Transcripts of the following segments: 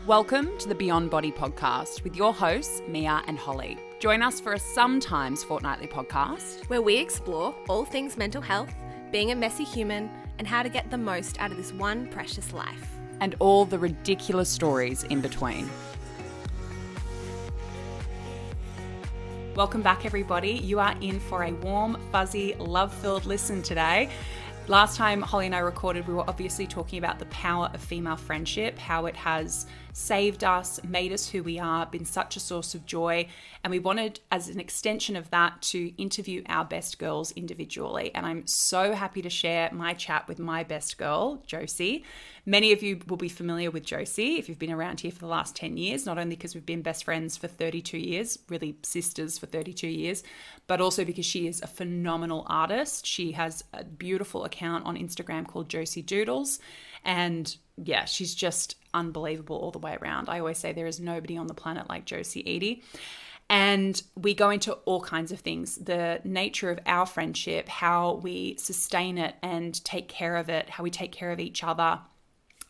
Welcome to the Beyond Body podcast with your hosts, Mia and Holly. Join us for a sometimes fortnightly podcast where we explore all things mental health, being a messy human, and how to get the most out of this one precious life. and all the ridiculous stories in between. Welcome back, everybody. You are in for a warm, fuzzy, love-filled listen today. Last time Holly and I recorded, we were obviously talking about the power of female friendship, how it has saved us, made us who we are, been such a source of joy. And we wanted, as an extension of that, to interview our best girls individually. And I'm so happy to share my chat with my best girl, Josie. Many of you will be familiar with Josie if you've been around here for the last 10 years, not only because we've been best friends for 32 years, really sisters for 32 years, but also because she is a phenomenal artist. She has a beautiful account on Instagram called Josie Doodles. And yeah, she's just unbelievable all the way around. I always say there is nobody on the planet like Josie Eadie. And we go into all kinds of things, the nature of our friendship, how we sustain it and take care of it, how we take care of each other,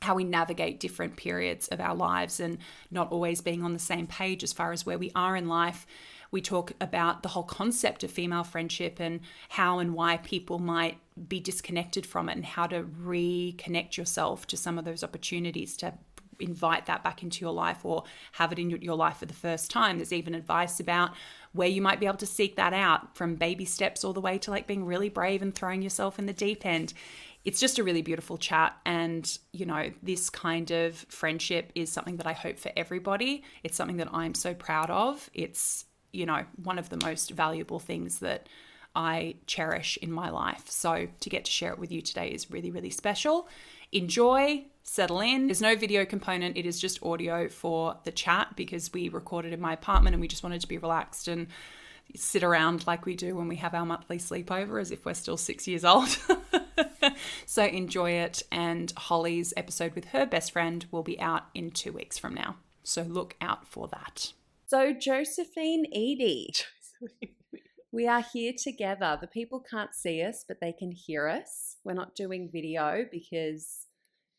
how we navigate different periods of our lives and not always being on the same page as far as where we are in life. We talk about the whole concept of female friendship and how and why people might be disconnected from it and how to reconnect yourself to some of those opportunities to invite that back into your life or have it in your life for the first time. There's even advice about where you might be able to seek that out, from baby steps all the way to like being really brave and throwing yourself in the deep end. It's just a really beautiful chat. And, you know, this kind of friendship is something that I hope for everybody. It's something that I'm so proud of. It's, you know, one of the most valuable things that I cherish in my life. So to get to share it with you today is really, really special. Enjoy, settle in. There's no video component. It is just audio for the chat because we recorded in my apartment and we just wanted to be relaxed and sit around like we do when we have our monthly sleepover as if we're still 6 years old. So enjoy it. And Holly's episode with her best friend will be out in 2 weeks from now. So look out for that. So Josephine Eadie, we are here together. The people can't see us, but they can hear us. We're not doing video because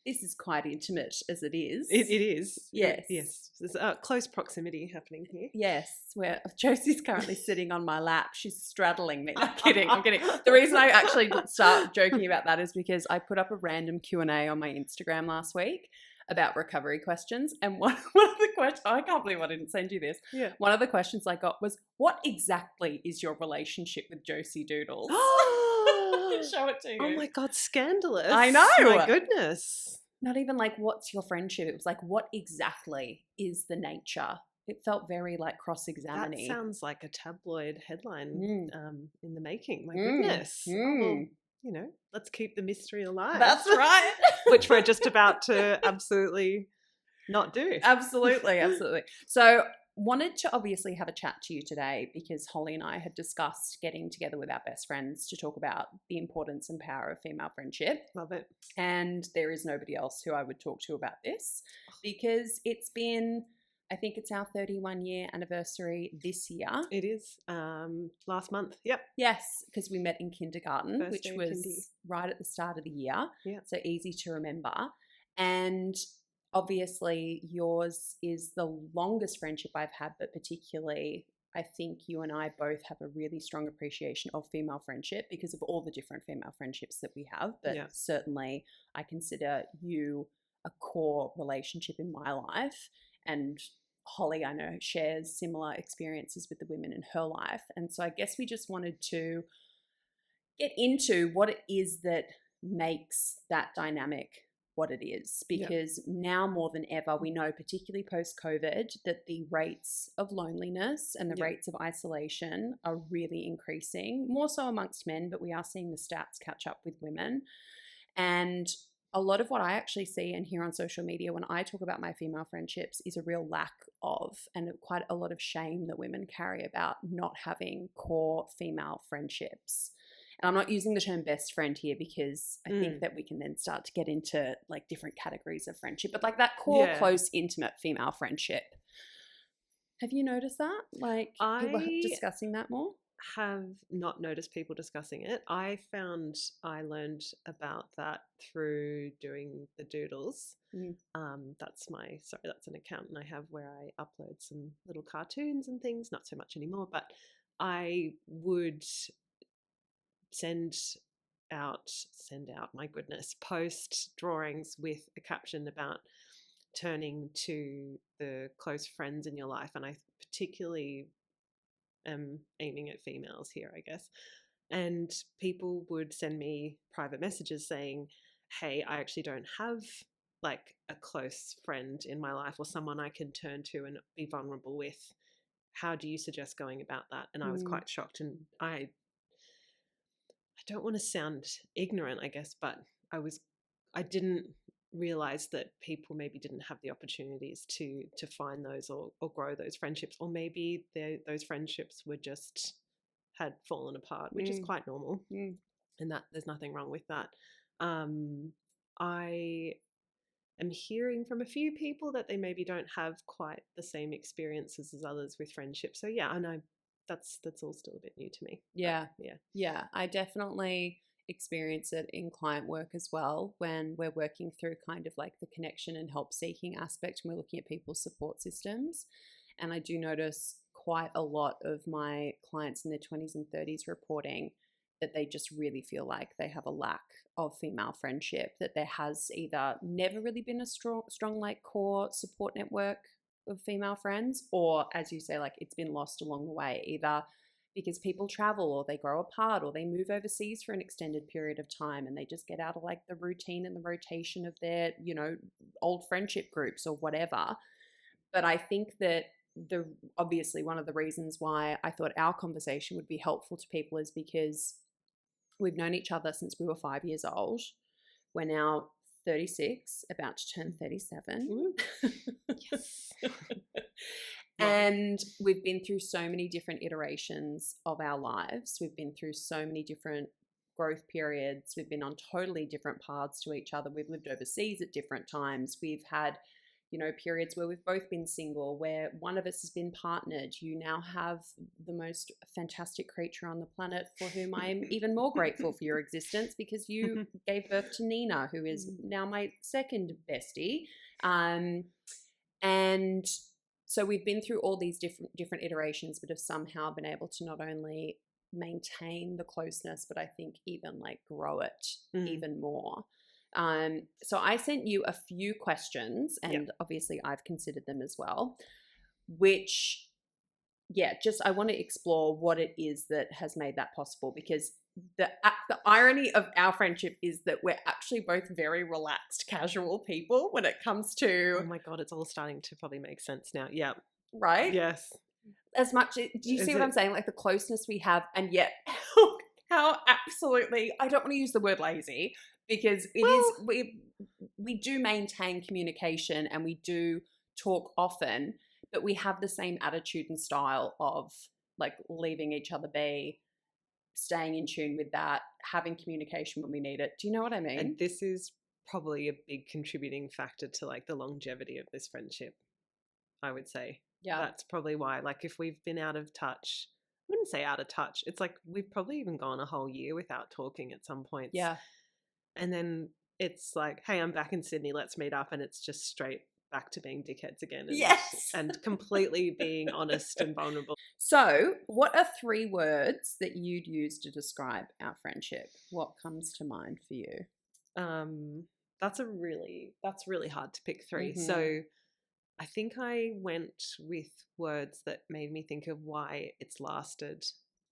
this is quite intimate as it is. It is. Yes. Yes. There's close proximity happening here. Yes, where Josie's currently sitting on my lap. She's straddling me. I'm kidding. The reason I actually start joking about that is because I put up a random Q&A on my Instagram last week about recovery questions. And one of the questions, I can't believe I didn't send you this. Yeah. One of the questions I got was, what exactly is your relationship with Josie Doodles? Show it to you. Oh my God, scandalous. I know. My goodness. Not even like, what's your friendship? It was like, what exactly is the nature? It felt very like cross-examining. That sounds like a tabloid headline in the making. My goodness. Oh, well, you know, let's keep the mystery alive. That's right. Which we're just about to absolutely not do. Absolutely. So wanted to obviously have a chat to you today because Holly and I had discussed getting together with our best friends to talk about the importance and power of female friendship. Love it. And there is nobody else who I would talk to about this because it's been, I think it's our 31-year anniversary this year. It is. Last month. Yep. Yes, because we met in kindergarten, First which day of was kindy. right at the start of the year. Yeah. So easy to remember. And obviously yours is the longest friendship I've had, but particularly I think you and I both have a really strong appreciation of female friendship because of all the different female friendships that we have. But certainly I consider you a core relationship in my life. And Holly, I know, shares similar experiences with the women in her life. And so I guess we just wanted to get into what it is that makes that dynamic what it is, because now more than ever, we know, particularly post-COVID, that the rates of loneliness and the rates of isolation are really increasing, more so amongst men, but we are seeing the stats catch up with women. And a lot of what I actually see and hear on social media when I talk about my female friendships is a real lack of, and quite a lot of shame that women carry about not having core female friendships. And I'm not using the term best friend here because I think that we can then start to get into like different categories of friendship, but like that core, close, intimate female friendship. Have you noticed that? Like, people discussing that more? have not noticed people discussing it. I learned about that through doing the doodles. That's an account I have where I upload some little cartoons and things, not so much anymore, but I would send out, my goodness, post drawings with a caption about turning to the close friends in your life. And I particularly am aiming at females here, I guess. And people would send me private messages saying, hey, I actually don't have like a close friend in my life or someone I can turn to and be vulnerable with. How do you suggest going about that? And I was quite shocked, and I don't want to sound ignorant, I guess, but I didn't realize that people maybe didn't have the opportunities to find those or grow those friendships, or maybe those friendships were just had fallen apart, which is quite normal, and that there's nothing wrong with that. I am hearing from a few people that they maybe don't have quite the same experiences as others with friendships. So yeah, I know that's all still a bit new to me. Yeah. But, Yeah. I definitely experience it in client work as well when we're working through kind of like the connection and help seeking aspect when we're looking at people's support systems. And I do notice quite a lot of my clients in their 20s and 30s reporting that they just really feel like they have a lack of female friendship, that there has either never really been a strong like core support network of female friends, or as you say, like it's been lost along the way, either because people travel or they grow apart or they move overseas for an extended period of time and they just get out of like the routine and the rotation of their, old friendship groups or whatever. But I think that obviously one of the reasons why I thought our conversation would be helpful to people is because we've known each other since we were 5 years old. We're now 36, about to turn 37. Yes. And we've been through so many different iterations of our lives. We've been through so many different growth periods. We've been on totally different paths to each other. We've lived overseas at different times. We've had, periods where we've both been single, where one of us has been partnered. You now have the most fantastic creature on the planet for whom I am even more grateful for your existence, because you gave birth to Nina, who is now my second bestie. And so we've been through all these different iterations, but have somehow been able to not only maintain the closeness, but I think even like grow it even more. So I sent you a few questions, and obviously I've considered them as well, which, I want to explore what it is that has made that possible, because the irony of our friendship is that we're actually both very relaxed, casual people when it comes to... Oh my God, it's all starting to probably make sense now. Yeah. Right? Yes. As much, do you see what I'm saying? Like the closeness we have, and yet how absolutely, I don't want to use the word lazy, because we do maintain communication and we do talk often, but we have the same attitude and style of like leaving each other be, staying in tune with that, having communication when we need it. Do you know what I mean? And this is probably a big contributing factor to like the longevity of this friendship, I would say. Yeah. That's probably why. Like if we've been out of touch, I wouldn't say out of touch. It's like we've probably even gone a whole year without talking at some points. Yeah. And then it's like, hey, I'm back in Sydney, let's meet up. And it's just straight back to being dickheads again. And, yes. And completely being honest and vulnerable. So what are 3 words that you'd use to describe our friendship? What comes to mind for you? That's really hard to pick 3. So I think I went with words that made me think of why it's lasted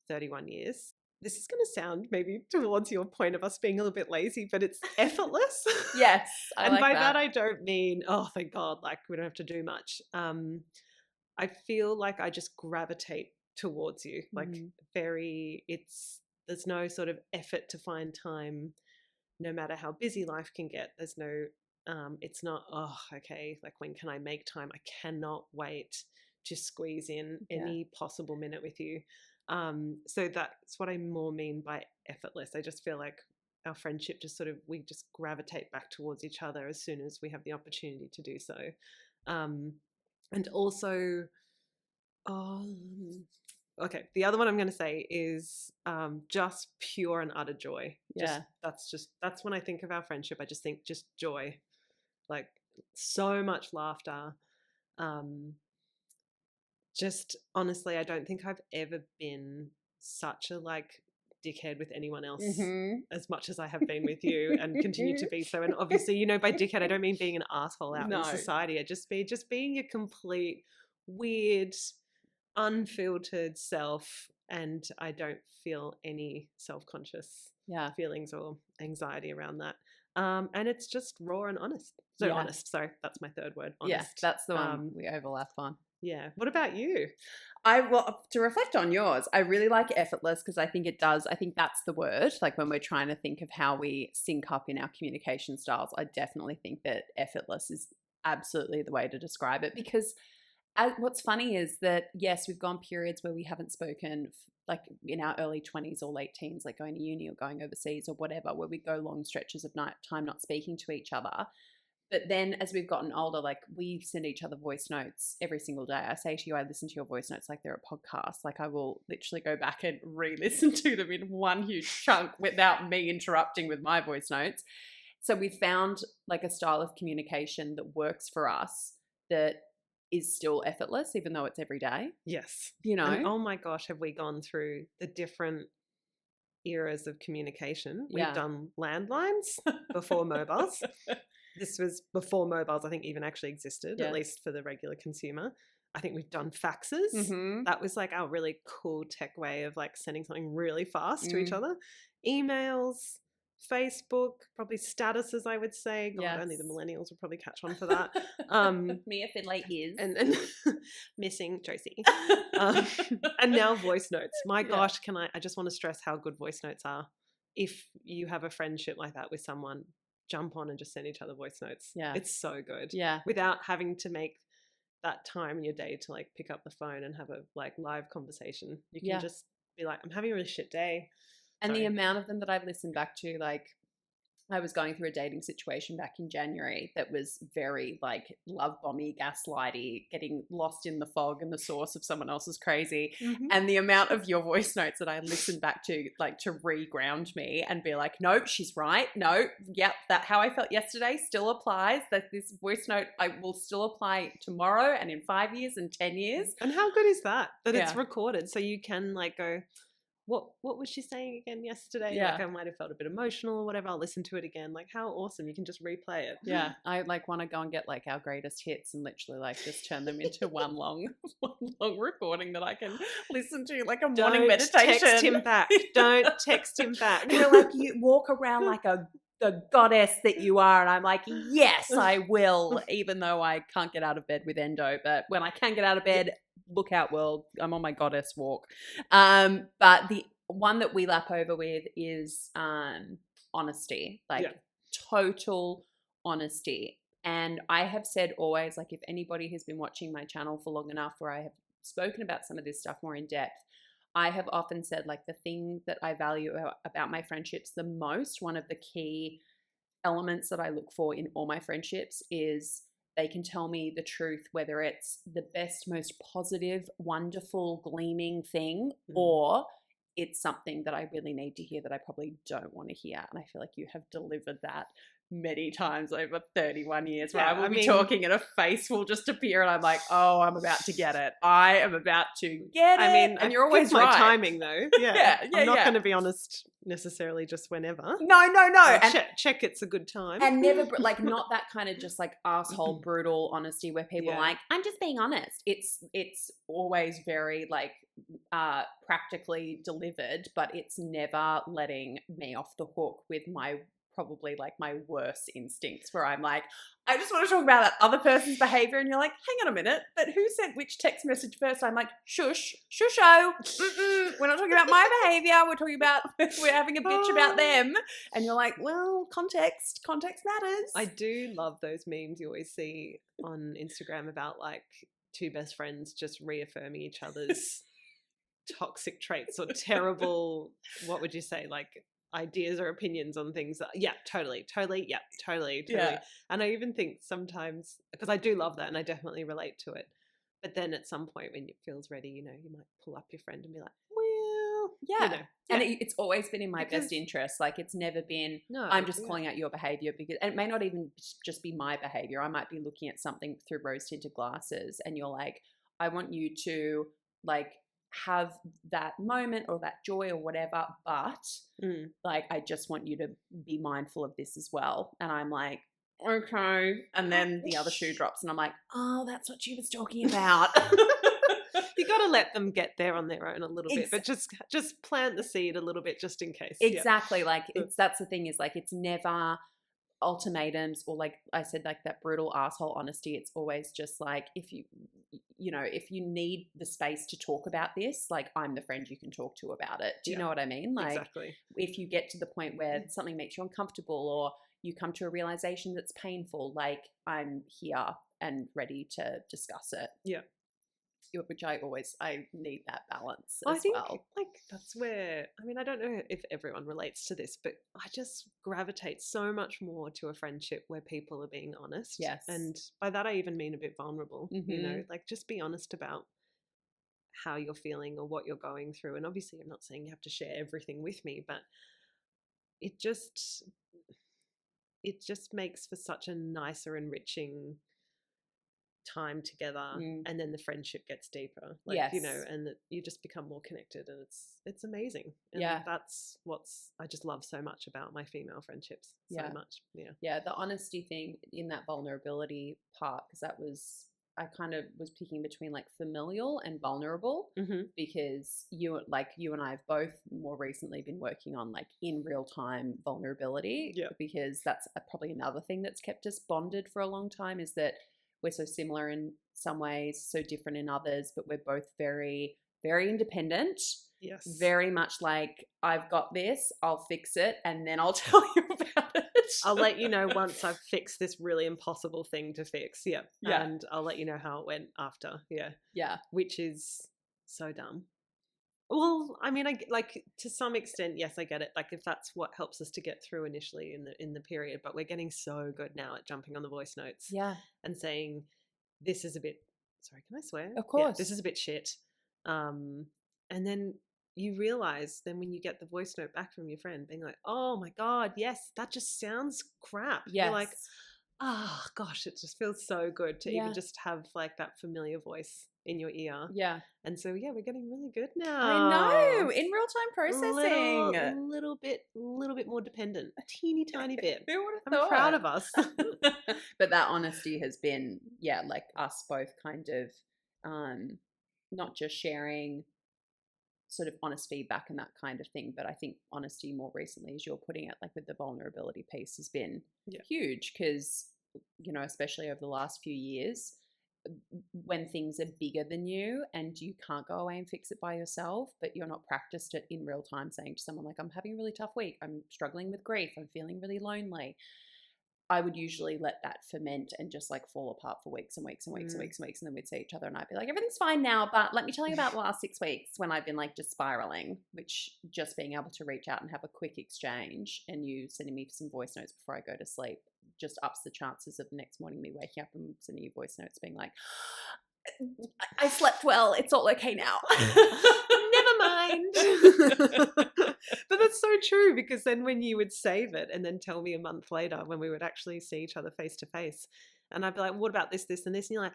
31 years. This is going to sound maybe towards your point of us being a little bit lazy, but it's effortless. Yes. And by that I don't mean, oh, thank God, like we don't have to do much. I feel like I just gravitate towards you, like there's no sort of effort to find time, no matter how busy life can get. There's no, it's not, oh, okay, like when can I make time? I cannot wait to squeeze in any possible minute with you. So that's what I more mean by effortless. I just feel like our friendship we just gravitate back towards each other as soon as we have the opportunity to do so. And also, okay, the other one I'm going to say is just pure and utter joy. Yeah. That's when I think of our friendship. I just think just joy, like so much laughter. Just honestly, I don't think I've ever been such a like dickhead with anyone else as much as I have been with you and continue to be so. And obviously, you know, by dickhead, I don't mean being an asshole out in society. I just being your complete weird, unfiltered self. And I don't feel any self-conscious feelings or anxiety around that. And it's just raw and honest. So honest. Sorry, that's my third word. Honest. Yeah, that's the one we overlap on. Yeah. What about you? To reflect on yours, I really like effortless because I think that's the word. Like when we're trying to think of how we sync up in our communication styles, I definitely think that effortless is absolutely the way to describe it, because what's funny is that, yes, we've gone periods where we haven't spoken like in our early 20s or late teens, like going to uni or going overseas or whatever, where we go long stretches of time not speaking to each other. But then as we've gotten older, like we send each other voice notes every single day. I say to you, I listen to your voice notes like they're a podcast. Like I will literally go back and re-listen to them in one huge chunk without me interrupting with my voice notes. So we found like a style of communication that works for us that is still effortless, even though it's every day. Yes. You know? And oh my gosh, have we gone through the different eras of communication? We've done landlines before mobiles. This was before mobiles, I think, even actually existed, at least for the regular consumer. I think we've done faxes. That was like our really cool tech way of like sending something really fast to each other. Emails, Facebook, probably statuses, I would say. God, only the millennials will probably catch on for that. Mia Finlay is. And missing Josie. And now voice notes. My gosh, I just want to stress how good voice notes are. If you have a friendship like that with someone, jump on and just send each other voice notes. Yeah. It's so good. Yeah. Without having to make that time in your day to like pick up the phone and have a like live conversation. You can just be like, I'm having a really shit day. And the amount of them that I've listened back to, like I was going through a dating situation back in January that was very like love bomby, gaslighty, getting lost in the fog and the source of someone else's crazy. And the amount of your voice notes that I listened back to, like to re-ground me and be like, no, she's right. No, yep, that how I felt yesterday still applies. That this voice note I will still apply tomorrow and in 5 years and 10 years. And how good is that? That it's recorded so you can like go, what was she saying again yesterday? Like I might have felt a bit emotional or whatever. I'll listen to it again. Like how awesome. You can just replay it. Yeah. I like want to go and get like our greatest hits and literally like just turn them into one long recording that I can listen to like a morning meditation. Text him back. Don't text him back. You're like, you walk around like the goddess that you are. And I'm like, yes, I will, even though I can't get out of bed with endo. But when I can get out of bed, look out world, I'm on my goddess walk. But the one that we lap over with is honesty, like total honesty. And I have said always, like if anybody has been watching my channel for long enough where I have spoken about some of this stuff more in depth, I have often said like the thing that I value about my friendships the most, one of the key elements that I look for in all my friendships is they can tell me the truth, whether it's the best, most positive, wonderful, gleaming thing, or it's something that I really need to hear that I probably don't want to hear. And I feel like you have delivered that many times over 31 years where I will be talking and a face will just appear and I'm like, oh, I'm about to get it. I am about to get it. I mean, and you're always right. My timing though. I'm not going to be honest necessarily just whenever. No. Check it's a good time. And never like not that kind of just like asshole brutal honesty where people are like, I'm just being honest. It's always very like practically delivered, but it's never letting me off the hook with my probably like my worst instincts where I'm like, I just want to talk about that other person's behavior. And you're like, hang on a minute, but who sent which text message first? I'm like, shusho. We're not talking about my behavior. We're having a bitch about them. And you're like, well, context matters. I do love those memes you always see on Instagram about like two best friends just reaffirming each other's toxic traits or terrible, what would you say, like ideas or opinions on things that, totally. And I even think sometimes, because I do love that and I definitely relate to it, But then at some point when it feels ready, you might pull up your friend and be like, well, Yeah. And yeah. it's always been in my Because- best interest. Like, it's never been, No, I'm just yeah. calling out your behavior, because, and it may not even just be my behavior. I might be looking at something through rose tinted glasses, and you're like, I want you to like have that moment or that joy or whatever, but like, I just want you to be mindful of this as well. And I'm like, okay. And then the other shoe drops, and I'm like, oh, that's what she was talking about. You got to let them get there on their own a little bit, but just plant the seed a little bit just in case. Exactly. Yeah. Like, that's the thing, is like, it's never ultimatums or, like I said, like that brutal asshole honesty. It's always just like, if you need the space to talk about this, like, I'm the friend you can talk to about it. Do you know what I mean? Like, exactly. If you get to the point where something makes you uncomfortable, or you come to a realization that's painful, like, I'm here and ready to discuss it. Yeah. Which I need that balance I as think, well. like, that's where, I mean, I don't know if everyone relates to this, but I just gravitate so much more to a friendship where people are being honest. Yes. And by that, I even mean a bit vulnerable, Mhm. like, just be honest about how you're feeling or what you're going through. And obviously, I'm not saying you have to share everything with me, but it just makes for such a nicer, enriching time together, and then the friendship gets deeper, like, Yes. and that you just become more connected, and it's amazing. And Yeah. that's what's I just love so much about my female friendships. So much. Yeah, the honesty thing in that vulnerability part, because that was, I kind of was picking between like familial and vulnerable, because you and I have both more recently been working on like in real time vulnerability, because that's probably another thing that's kept us bonded for a long time, is that we're so similar in some ways, so different in others, but we're both very, very independent. Yes. Very much like, I've got this, I'll fix it, and then I'll tell you about it. I'll let you know once I've fixed this really impossible thing to fix. Yeah. And I'll let you know how it went after. Yeah. Which is so dumb. Well, I mean, like, to some extent, yes, I get it. Like, if that's what helps us to get through initially in the period, but we're getting so good now at jumping on the voice notes, and saying, this is a bit. Sorry, can I swear? Of course. Yeah, this is a bit shit. And then you realize, then when you get the voice note back from your friend, being like, oh my god, yes, that just sounds crap. Yes. You're like, oh gosh, it just feels so good to even just have like that familiar voice in your ear. Yeah. And so we're getting really good now. I know, in real time processing. A little bit more dependent, a teeny tiny bit. Who would have I'm thought? proud of us. But that honesty has been, like us both kind of not just sharing sort of honest feedback and that kind of thing, but I think honesty more recently, as you're putting it, like with the vulnerability piece, has been huge, because especially over the last few years, when things are bigger than you and you can't go away and fix it by yourself, but you're not practiced it in real time, saying to someone like, I'm having a really tough week, I'm struggling with grief, I'm feeling really lonely, I would usually let that ferment and just like fall apart for weeks and weeks and weeks and weeks and weeks, and then we'd see each other and I'd be like, everything's fine now, but let me tell you about the last 6 weeks when I've been like just spiraling. Which, just being able to reach out and have a quick exchange, and you sending me some voice notes before I go to sleep, just ups the chances of the next morning me waking up and sending you voice notes being like, I slept well, it's all okay now. Never mind. But that's so true, because then when you would save it and then tell me a month later when we would actually see each other face to face, and I'd be like, what about this, this, and this? And you're like,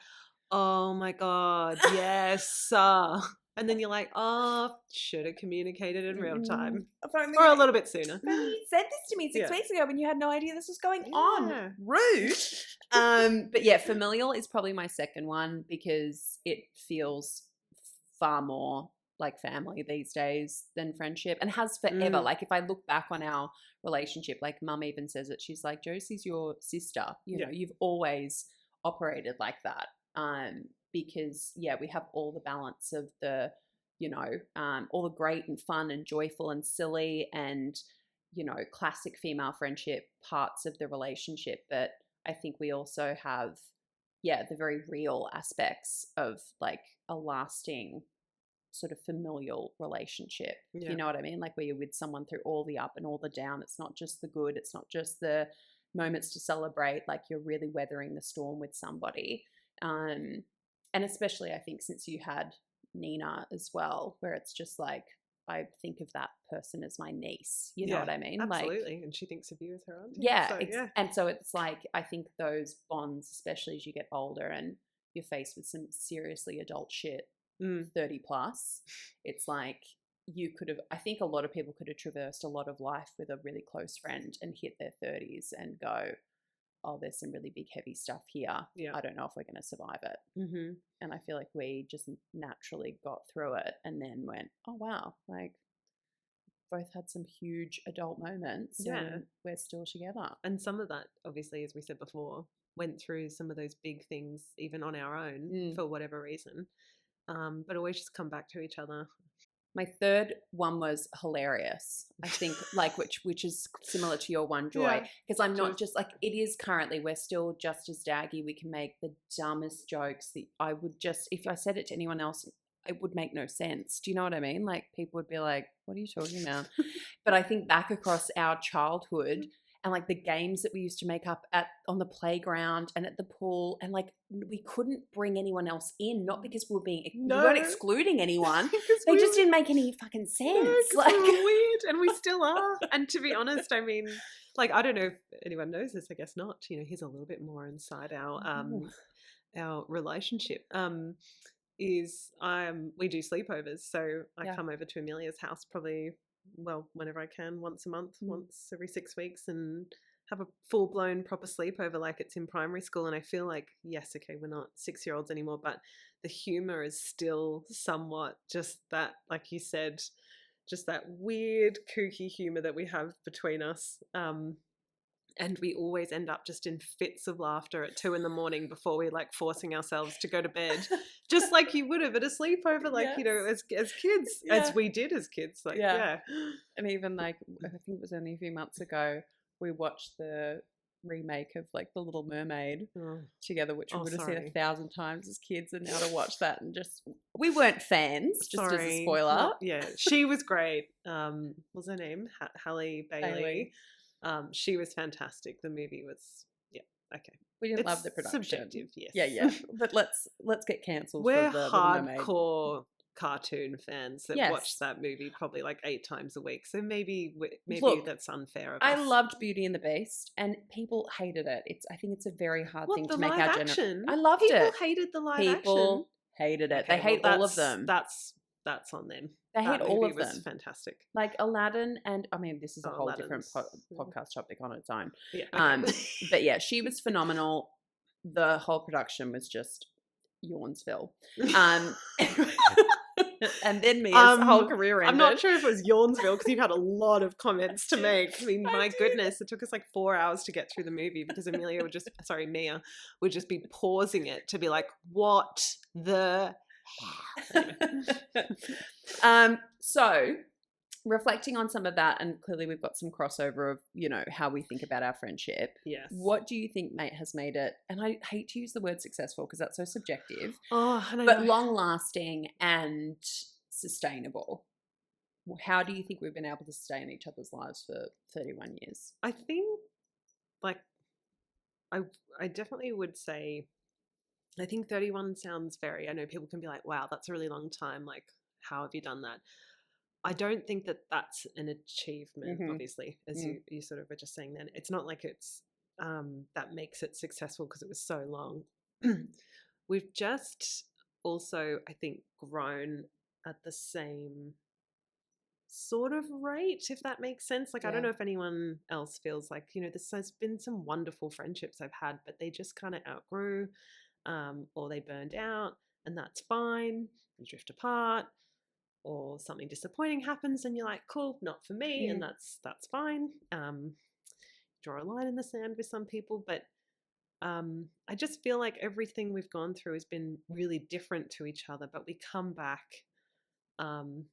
oh my God, yes. And then you're like, oh, should have communicated in real time. Or a little bit sooner. You said this to me 6 weeks ago when you had no idea this was going on. Rude. But yeah, familial is probably my second one, because it feels far more like family these days than friendship, and has forever. Like, if I look back on our relationship, like Mum even says it, she's like, Josie's your sister. You know, you've always operated like that. Because we have all the balance of the, all the great and fun and joyful and silly and, classic female friendship parts of the relationship. But I think we also have, the very real aspects of like a lasting sort of familial relationship. You know what I mean? Like, where you're with someone through all the up and all the down. It's not just the good. It's not just the moments to celebrate. Like, you're really weathering the storm with somebody. And especially, I think, since you had Nina as well, where it's just like, I think of that person as my niece. You know what I mean? Absolutely. Like, and she thinks of you as her auntie. yeah, So, and so it's like, I think those bonds, especially as you get older and you're faced with some seriously adult shit, 30 plus, it's like I think a lot of people could have traversed a lot of life with a really close friend and hit their 30s and go, oh, there's some really big, heavy stuff here. Yeah. I don't know if we're going to survive it. Mm-hmm. And I feel like we just naturally got through it and then went, oh, wow, like both had some huge adult moments and we're still together. And some of that, obviously, as we said before, went through some of those big things even on our own for whatever reason, but always just come back to each other. My third one was hilarious, I think, like which is similar to your one, Joy, because I'm not just like, it is currently, we're still just as daggy. We can make the dumbest jokes that I would just, if I said it to anyone else, it would make no sense. Do you know what I mean? Like people would be like, what are you talking about? But I think back across our childhood and like the games that we used to make up on the playground and at the pool, and like we couldn't bring anyone else in, not because we weren't excluding anyone. They just didn't make any fucking sense. No, like we're weird, and we still are. And to be honest, I mean, like I don't know if anyone knows this. I guess not. You know, here's a little bit more inside our relationship. We do sleepovers, so I come over to Amelia's house probably, whenever I can, once a month, once every 6 weeks, and have a full-blown proper sleepover like it's in primary school. And I feel like, yes, okay, we're not 6-year-olds anymore, but the humor is still somewhat just that, like you said, just that weird kooky humor that we have between us. And we always end up just in fits of laughter at 2 a.m. before we're like forcing ourselves to go to bed, just like you would have at a sleepover, like, you know, as kids, as we did as kids. Like, And even like, I think it was only a few months ago, we watched the remake of like The Little Mermaid together, which we would have seen 1,000 times as kids, and now to watch that and just, we weren't fans, just as a spoiler. She was great. What's her name? Halle Bailey. She was fantastic. The movie was, okay. We didn't love the production. Subjective, yes. Yeah. But let's get cancelled. We're for the hardcore cartoon fans that watch that movie probably like 8 times a week. So maybe Look, that's unfair of us. I loved Beauty and the Beast, and people hated it. I think it's a very hard thing to make our generation. I loved it. People hated the live action. People hated it. Okay, they hate all of them. That's on them. They hate all of them. Was fantastic. Like Aladdin, and I mean, this is a whole different podcast topic on its own. Yeah. Okay. But yeah, she was phenomenal. The whole production was just Yawnsville. And then Mia's whole career ended. I'm not sure if it was Yawnsville because you've had a lot of comments to make. I mean, my goodness, it took us like 4 hours to get through the movie because Mia would just be pausing it to be like, what the so reflecting on some of that, and clearly we've got some crossover of, you know, how we think about our friendship. Yes. What do you think, mate, has made it, and I hate to use the word successful because that's so subjective, but long lasting and sustainable? How do you think we've been able to stay in each other's lives for 31 years? I think, like, I definitely would say, I think 31 sounds I know people can be like, wow, that's a really long time. Like, how have you done that? I don't think that that's an achievement, obviously, as you sort of were just saying then. It's not like it's that makes it successful because it was so long. We've just also, I think, grown at the same sort of rate, if that makes sense. Like, I don't know if anyone else feels like, you know, there's been some wonderful friendships I've had, but they just kind of outgrew or they burned out, and that's fine. You drift apart, or something disappointing happens and you're like, cool, not for me, and that's fine. Draw a line in the sand with some people, but I just feel like everything we've gone through has been really different to each other, but we come back and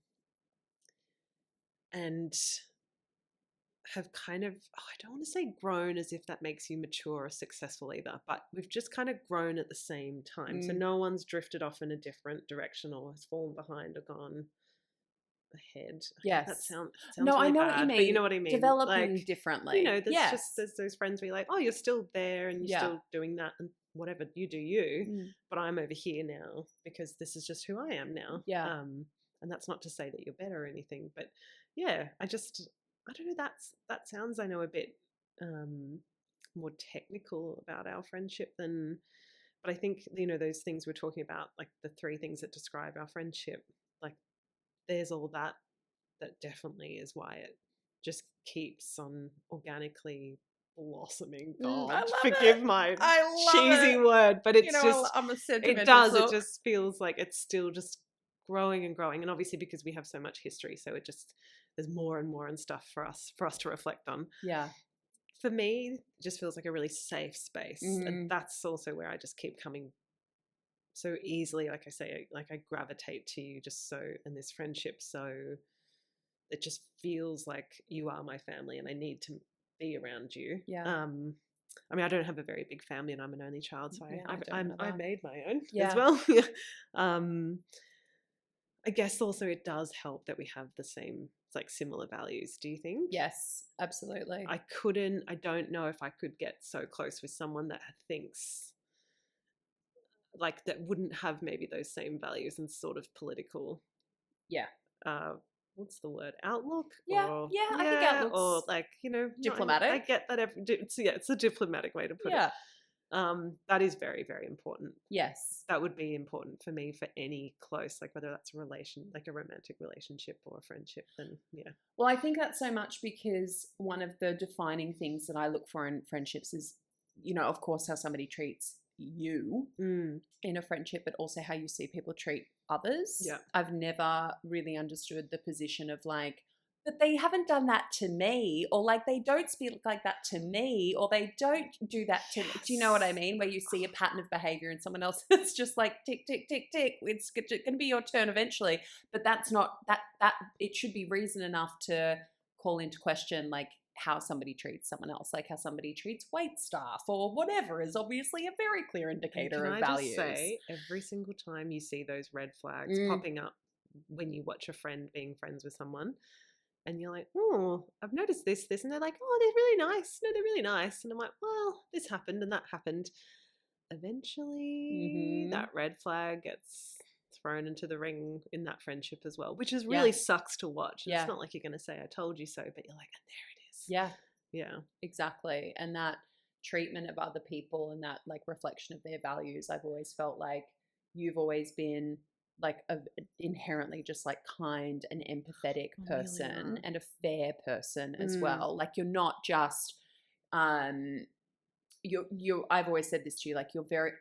have kind of, I don't want to say grown as if that makes you mature or successful either, but we've just kind of grown at the same time. So no one's drifted off in a different direction or has fallen behind or gone ahead. Yes. That sounds no, really I know bad, what you mean. But you know what I mean? Developing like, differently. You know, there's those friends where you're like, oh, you're still there and you're still doing that. And whatever, you do you, but I'm over here now because this is just who I am now. Yeah. And that's not to say that you're better or anything, but yeah, I don't know, that sounds, I know, a bit more technical about our friendship than, but I think, you know, those things we're talking about, like the 3 things that describe our friendship, like there's all that definitely is why it just keeps on organically blossoming. God, forgive my cheesy word, but it's just, I'm a sentimental it does, sook. it just feels like it's still just growing and growing, and obviously because we have so much history, so it just, there's more and more and stuff for us to reflect on. Yeah. For me, it just feels like a really safe space, and that's also where I just keep coming so easily. Like I say, like I gravitate to you just so, and this friendship, so it just feels like you are my family and I need to be around you. Yeah. I mean, I don't have a very big family and I'm an only child, so I made my own Yeah. as well. I guess also it does help that we have the same, like, similar values. Do you think? Yes, absolutely. I don't know if I could get so close with someone that thinks like, that wouldn't have maybe those same values and sort of political. Yeah. What's the word? Outlook? Yeah, Or, I think outlook's or like, you know, diplomatic. I get that. It's a diplomatic way to put it. That is very, very important. Yes. That would be important for me for any close, like whether that's a relation, like a romantic relationship or a friendship, then yeah. Well, I think that's so much because one of the defining things that I look for in friendships is, you know, of course, how somebody treats you in a friendship, but also how you see people treat others. Yeah. I've never really understood the position of like, but they haven't done that to me, or like they don't speak like that to me, or they don't do that to me. Do you know what I mean? Where you see a pattern of behavior in someone else, it's just like tick, tick, tick, tick. It's going to be your turn eventually. But that's not that it should be reason enough to call into question like how somebody treats someone else, like how somebody treats wait staff or whatever is obviously a very clear indicator of values. Can I just say, every single time you see those red flags popping up when you watch a friend being friends with someone, and you're like, oh, I've noticed this, and they're like, oh, they're really nice. No, they're really nice. And I'm like, well, this happened and that happened. Eventually, that red flag gets thrown into the ring in that friendship as well, which is really sucks to watch. Yeah. It's not like you're going to say, I told you so, but you're like, and there it is. Yeah. Yeah. Exactly. And that treatment of other people and that like reflection of their values, I've always felt like you've always been like a inherently just like kind and empathetic person and a fair person as well. Like you're not just I've always said this to you, like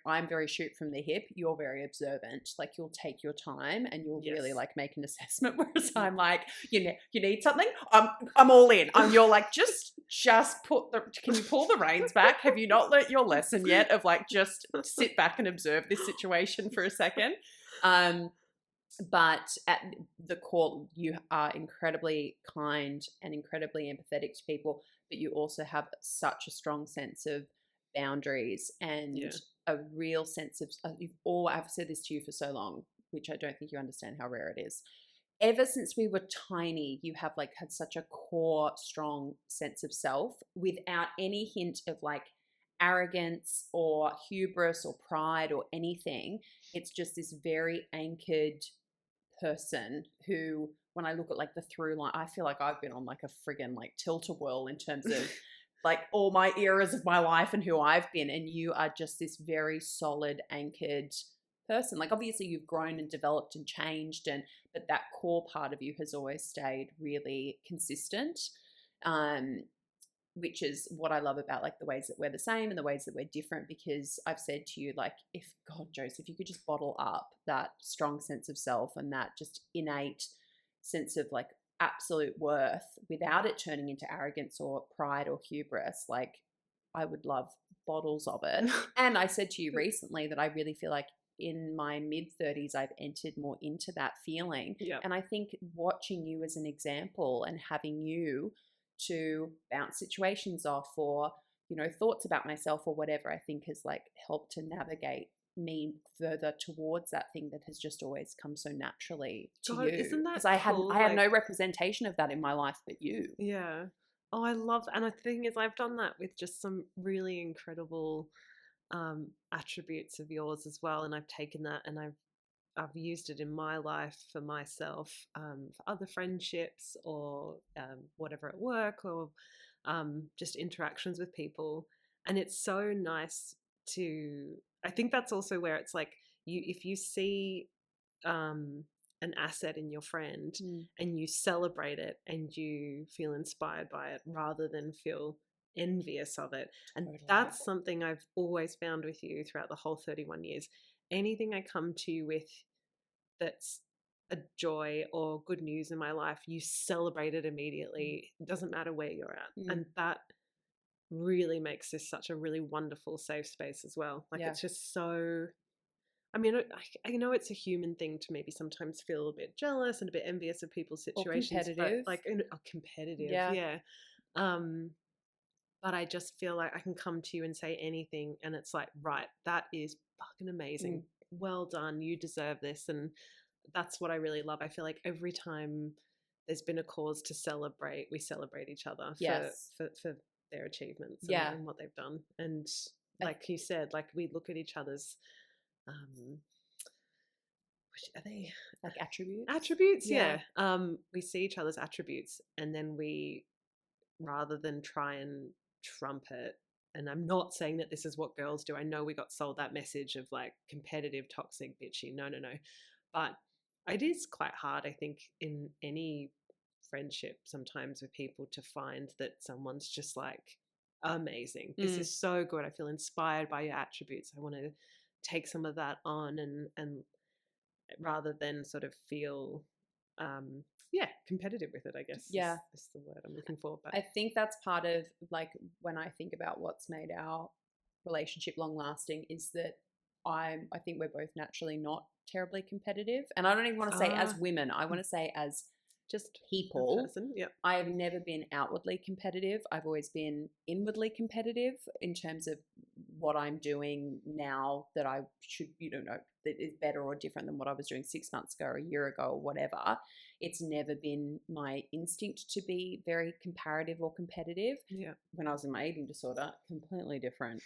I'm very shoot from the hip, you're very observant. Like you'll take your time and you'll really like make an assessment, whereas I'm like, you need something, I'm all in. You're like, just can you pull the reins back? Have you not learnt your lesson yet of like just sit back and observe this situation for a second? But at the core, you are incredibly kind and incredibly empathetic to people, but you also have such a strong sense of boundaries and a real sense of, I've said this to you for so long, which I don't think you understand how rare it is. Ever since we were tiny, you have like had such a core, strong sense of self without any hint of like arrogance or hubris or pride or anything. It's just this very anchored person who, when I look at like the through line, I feel like I've been on like a friggin' like tilt-a-whirl in terms of like all my eras of my life and who I've been, and you are just this very solid anchored person. Like obviously you've grown and developed and changed, but that core part of you has always stayed really consistent, which is what I love about like the ways that we're the same and the ways that we're different, because I've said to you, like, if you could just bottle up that strong sense of self and that just innate sense of like absolute worth without it turning into arrogance or pride or hubris, like I would love bottles of it. And I said to you recently that I really feel like in my mid-30s I've entered more into that feeling. And I think watching you as an example and having you to bounce situations off or, you know, thoughts about myself or whatever, I think has like helped to navigate me further towards that thing that has just always come so naturally to you. Isn't that because cool? I had no representation of that in my life but you. Yeah. Oh, I love, and the thing is I've done that with just some really incredible attributes of yours as well, and I've taken that and I've used it in my life for myself, for other friendships or whatever at work, or just interactions with people. And it's so nice I think that's also where it's like, if you see an asset in your friend and you celebrate it and you feel inspired by it rather than feel envious of it. And that's something I've always found with you throughout the whole 31 years. Anything I come to you with that's a joy or good news in my life, you celebrate it immediately. It doesn't matter where you're at. And that really makes this such a really wonderful safe space as well. Like it's just so, I mean, I know it's a human thing to maybe sometimes feel a bit jealous and a bit envious of people's situations, or competitive. but like competitive, yeah. But I just feel like I can come to you and say anything, and it's like, right, that is fucking amazing. Well done, you deserve this. And that's what I really love. I feel like every time there's been a cause to celebrate, we celebrate each other for their achievements and what they've done. And like you said, like we look at each other's which are they like attributes, we see each other's attributes, and then we, rather than try and trumpet, and I'm not saying that this is what girls do, I know we got sold that message of like competitive, toxic, bitchy, no, but it is quite hard, I think, in any friendship sometimes with people to find that someone's just like amazing, this is so good, I feel inspired by your attributes, I want to take some of that on, and rather than sort of feel competitive with it, I guess is the word I'm looking for. But I think that's part of, like, when I think about what's made our relationship long lasting is that I think we're both naturally not terribly competitive, and I don't even want to say as women, I want to say as just people. I have never been outwardly competitive. I've always been inwardly competitive in terms of what I'm doing now that I should, know, that is better or different than what I was doing 6 months ago or a year ago or whatever. It's never been my instinct to be very comparative or competitive. When I was in my eating disorder, completely different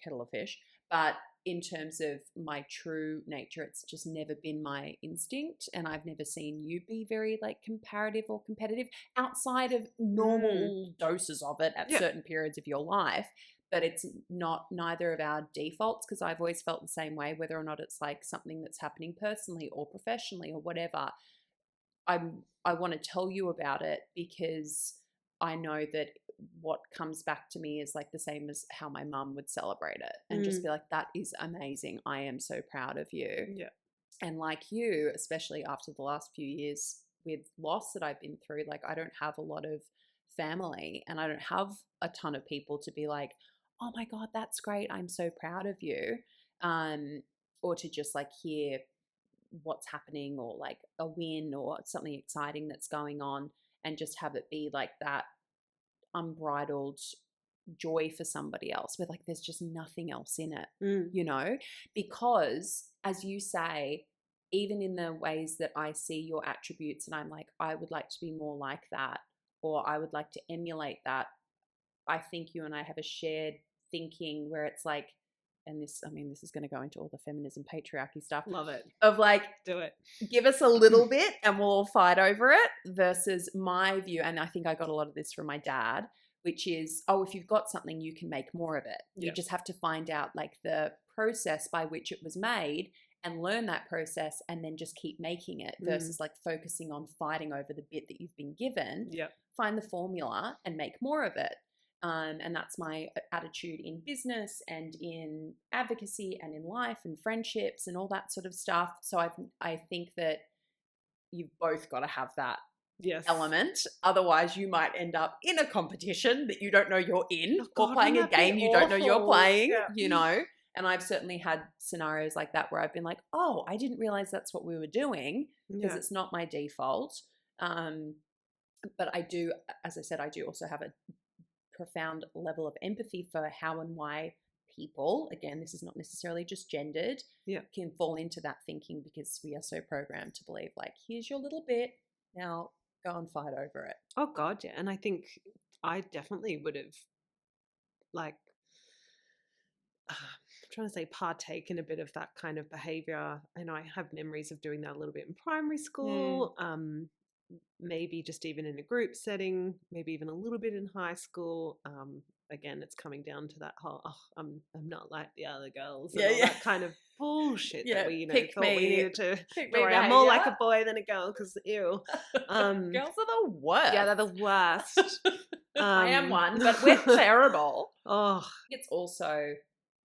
kettle of fish. But in terms of my true nature, it's just never been my instinct, and I've never seen you be very like comparative or competitive outside of normal doses of it at certain periods of your life. But it's not neither of our defaults, because I've always felt the same way, whether or not it's like something that's happening personally or professionally or whatever. I want to tell you about it because I know that what comes back to me is like the same as how my mum would celebrate it and just be like, that is amazing. I am so proud of you. And like you, especially after the last few years with loss that I've been through, like I don't have a lot of family and I don't have a ton of people to be like, oh my God, that's great, I'm so proud of you. Or to just like hear what's happening or like a win or something exciting that's going on and just have it be like that unbridled joy for somebody else where like there's just nothing else in it, because as you say, even in the ways that I see your attributes and I'm like, I would like to be more like that, or I would like to emulate that. I think you and I have a shared thinking where it's like, and this is going to go into all the feminism, patriarchy stuff. Love it. Of like, do it. Give us a little bit and we'll all fight over it, versus my view, and I think I got a lot of this from my dad, which is, if you've got something, you can make more of it. You just have to find out like the process by which it was made and learn that process and then just keep making it, versus like focusing on fighting over the bit that you've been given. Find the formula and make more of it. And that's my attitude in business and in advocacy and in life and friendships and all that sort of stuff. So I think that you've both got to have that element. Otherwise, you might end up in a competition that you don't know you're in, or playing a game you don't know you're playing, And I've certainly had scenarios like that where I've been like, oh, I didn't realize that's what we were doing, because it's not my default. But I do, as I said, I do also have a profound level of empathy for how and why people, again, this is not necessarily just gendered, can fall into that thinking, because we are so programmed to believe like, here's your little bit, now go and fight over it. Oh God, yeah. And I think I definitely would have like trying to say partake in a bit of that kind of behavior. And I have memories of doing that a little bit in primary school, maybe just even in a group setting, maybe even a little bit in high school. Again, it's coming down to that whole, I'm not like the other girls, and all that kind of bullshit that we, thought we needed to do. I'm more like a boy than a girl because ew. Girls are the worst. Yeah, they're the worst. I am one, but we're terrible. Oh, it's also,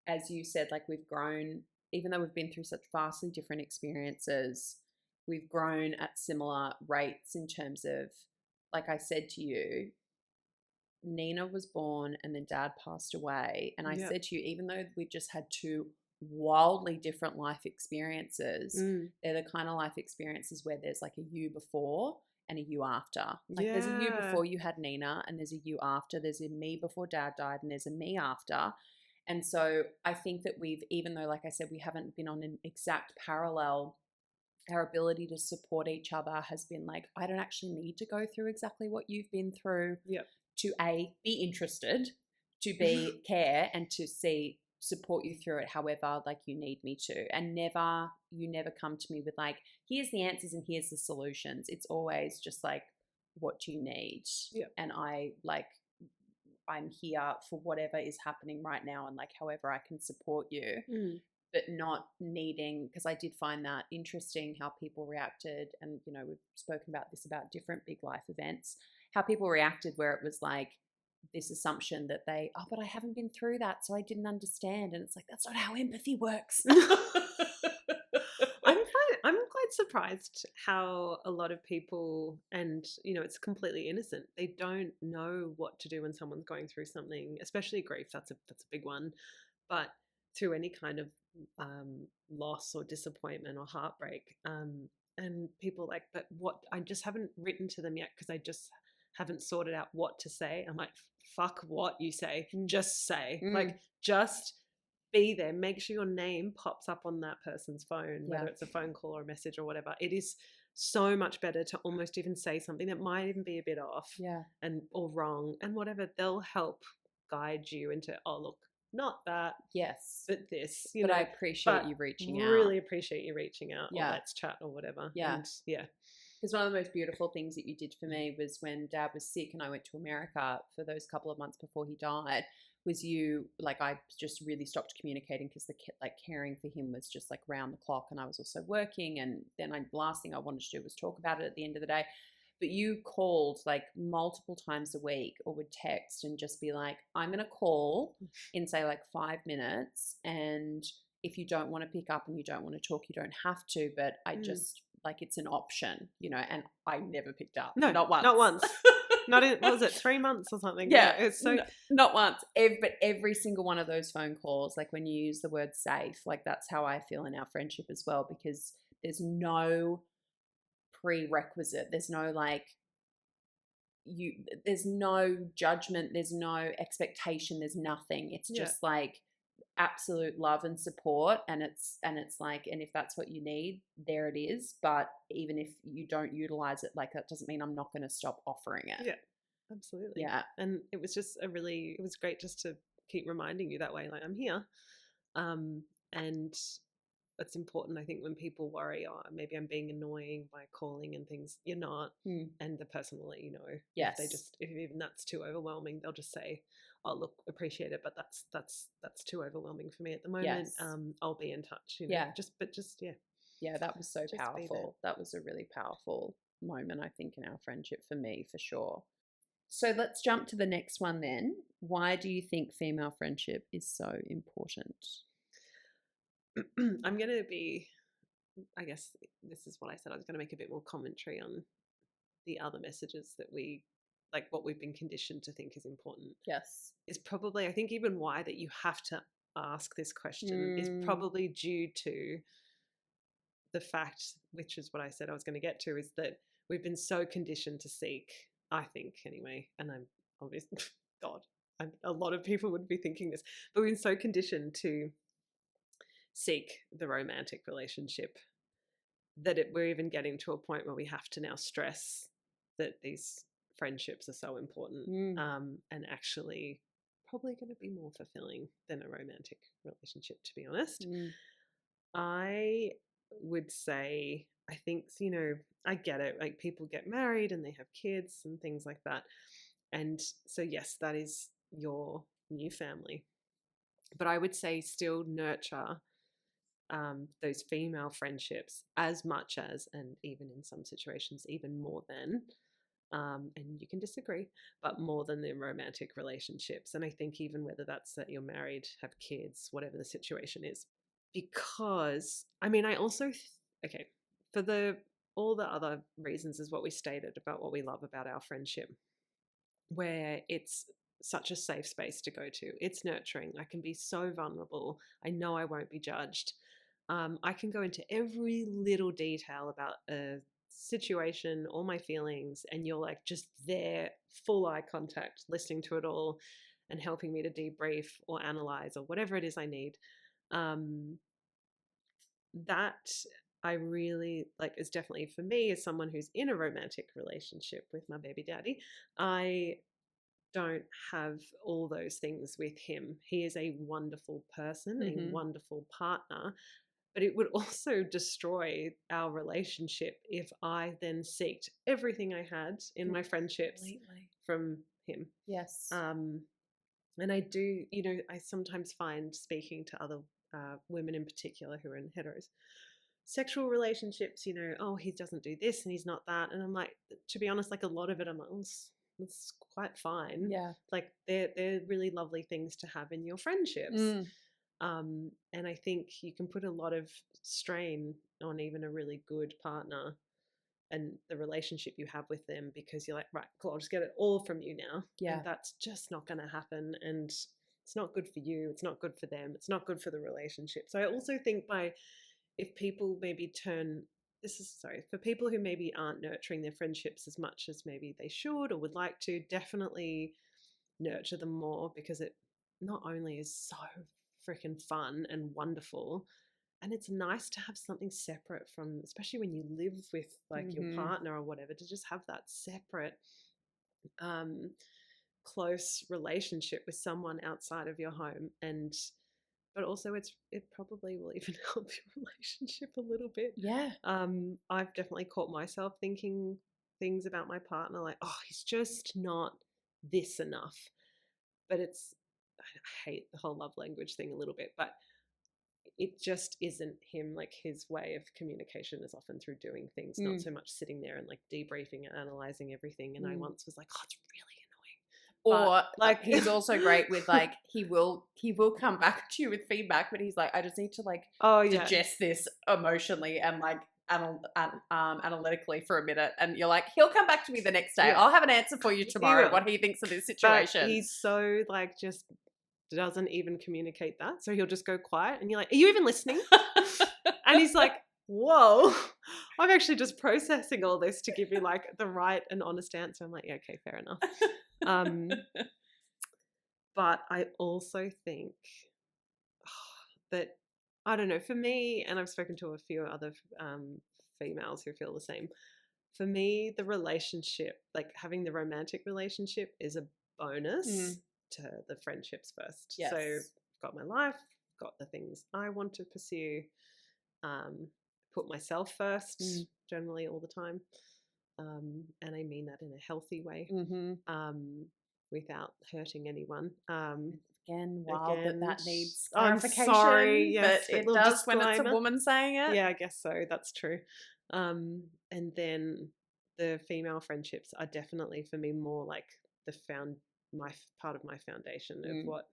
as you said, like we've grown, even though we've been through such vastly different experiences, we've grown at similar rates in terms of, like I said to you, Nina was born and then Dad passed away. And I said to you, even though we just had two wildly different life experiences, they're the kind of life experiences where there's like a you before and a you after. Like there's a you before you had Nina, and there's a you after. There's a me before Dad died, and there's a me after. And so I think that we've, even though, like I said, we haven't been on an exact parallel, our ability to support each other has been like, I don't actually need to go through exactly what you've been through to A, be interested, to B, care, and to C, support you through it however like you need me to. And you never come to me with like, here's the answers and here's the solutions. It's always just like, what do you need? And I'm here for whatever is happening right now, and like however I can support you, but not needing, because I did find that interesting how people reacted. And we've spoken about this, about different big life events, how people reacted where it was like this assumption that but I haven't been through that, so I didn't understand. And it's like, that's not how empathy works. I'm quite surprised how a lot of people, and it's completely innocent, they don't know what to do when someone's going through something, especially grief. That's a big one, but through any kind of loss or disappointment or heartbreak, and people like, but what, I just haven't written to them yet because I just haven't sorted out what to say. I'm like, fuck what you say, just say, like, just be there. Make sure your name pops up on that person's phone, whether it's a phone call or a message or whatever. It is so much better to almost even say something that might even be a bit off or wrong, and whatever, they'll help guide you into, oh look, not that, but this, but I appreciate you reaching out. Really appreciate you reaching out, or let's chat or whatever. Because one of the most beautiful things that you did for me was when Dad was sick and I went to America for those couple of months before he died, was you, like, I just really stopped communicating because caring for him was just like round the clock, and I was also working, and then the last thing I wanted to do was talk about it at the end of the day. But you called like multiple times a week, or would text and just be like, I'm going to call in say like 5 minutes, and if you don't want to pick up and you don't want to talk, you don't have to, but I just, like, it's an option, and I never picked up. No, not once. Not in, what was it, 3 months or something? It's so not once. But every single one of those phone calls, like when you use the word safe, like that's how I feel in our friendship as well, because there's no prerequisite. There's no there's no judgment. There's no expectation. There's nothing. It's just like absolute love and support, and it's like, and if that's what you need, there it is. But even if you don't utilize it, like, that doesn't mean I'm not going to stop offering it. Absolutely. And it was just it was great just to keep reminding you that way, like, I'm here. And it's important, I think, when people worry, oh, maybe I'm being annoying by calling and things. You're not. And the person will let you know. If even that's too overwhelming, they'll just say, oh, look, appreciate it, but that's too overwhelming for me at the moment. I'll be in touch. That was so powerful. That was a really powerful moment, I think, in our friendship, for me, for sure. So let's jump to the next one then. Why do you think female friendship is so important? I'm going to be, I guess this is what I said, I was going to make a bit more commentary on the other messages that what we've been conditioned to think is important. Is probably, I think, even why that you have to ask this question is probably due to the fact, which is what I said I was going to get to, is that we've been so conditioned to seek, I think anyway, and I'm obviously, God, a lot of people would be thinking this, but we've been so conditioned to seek the romantic relationship that we're even getting to a point where we have to now stress that these friendships are so important, and actually probably going to be more fulfilling than a romantic relationship, to be honest. Mm. I would say, I think, I get it. Like, people get married and they have kids and things like that. And so, yes, that is your new family. But I would say still nurture those female friendships as much as, and even in some situations, even more than, and you can disagree, but more than the romantic relationships. And I think even whether that's that you're married, have kids, whatever the situation is, because I also, okay, for all the other reasons is what we stated about what we love about our friendship, where it's such a safe space to go to. It's nurturing. I can be so vulnerable. I know I won't be judged. I can go into every little detail about a situation, all my feelings, and you're like just there, full eye contact, listening to it all and helping me to debrief or analyze or whatever it is I need. That I really like is definitely for me, as someone who's in a romantic relationship with my baby daddy. I don't have all those things with him. He is a wonderful person, a wonderful partner, but it would also destroy our relationship if I then seeked everything I had in my friendships from him. Yes. And I do, I sometimes find, speaking to other women in particular who are in heterosexual relationships, oh, he doesn't do this and he's not that. And I'm like, to be honest, like a lot of it, I'm like, it's quite fine. Yeah. Like they're really lovely things to have in your friendships. And I think you can put a lot of strain on even a really good partner and the relationship you have with them, because you're like, right, cool, I'll just get it all from you now. Yeah. And that's just not going to happen. And it's not good for you. It's not good for them. It's not good for the relationship. So I also think if people maybe for people who maybe aren't nurturing their friendships as much as maybe they should or would like to, definitely nurture them more, because it not only is so freaking fun and wonderful, and it's nice to have something separate from, especially when you live with like your partner or whatever, to just have that separate close relationship with someone outside of your home. But also it probably will even help your relationship a little bit. Yeah. I've definitely caught myself thinking things about my partner like, oh, he's just not this enough. But I hate the whole love language thing a little bit, but it just isn't him. Like, his way of communication is often through doing things, not so much sitting there and like debriefing and analyzing everything. And I once was like, oh, it's really annoying. Or like he's also great with like he will come back to you with feedback, but he's like, I just need to like digest this emotionally and like analytically for a minute, and you're like, he'll come back to me the next day. I'll have an answer for you tomorrow. What he thinks of this situation. But he's so like just doesn't even communicate that, so he'll just go quiet, and you're like, are you even listening? And he's like, whoa, I'm actually just processing all this to give you like the right and honest answer. I'm like, yeah, okay, fair enough. But I also think that, I don't know, for me, and I've spoken to a few other females who feel the same, for me, the relationship, like having the romantic relationship, is a bonus to the friendships first. Yes. So I've got my life, got the things I want to pursue, put myself first generally all the time. And I mean that in a healthy way, without hurting anyone. Again, that needs clarification. I'm sorry, yes, but it does when it's a woman saying it. Yeah, I guess so. That's true. And then the female friendships are definitely for me more like my part of my foundation of what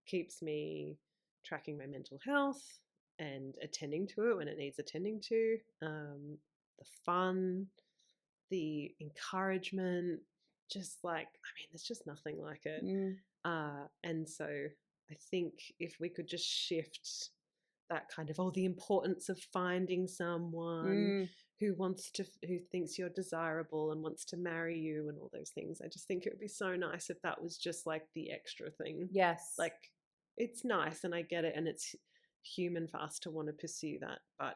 keeps me tracking my mental health and attending to it when it needs attending to. The fun, the encouragement, just like, there's just nothing like it. And so I think if we could just shift that kind of, the importance of finding someone who thinks you're desirable and wants to marry you and all those things. I just think it would be so nice if that was just like the extra thing. Yes. Like, it's nice and I get it, and it's human for us to want to pursue that, but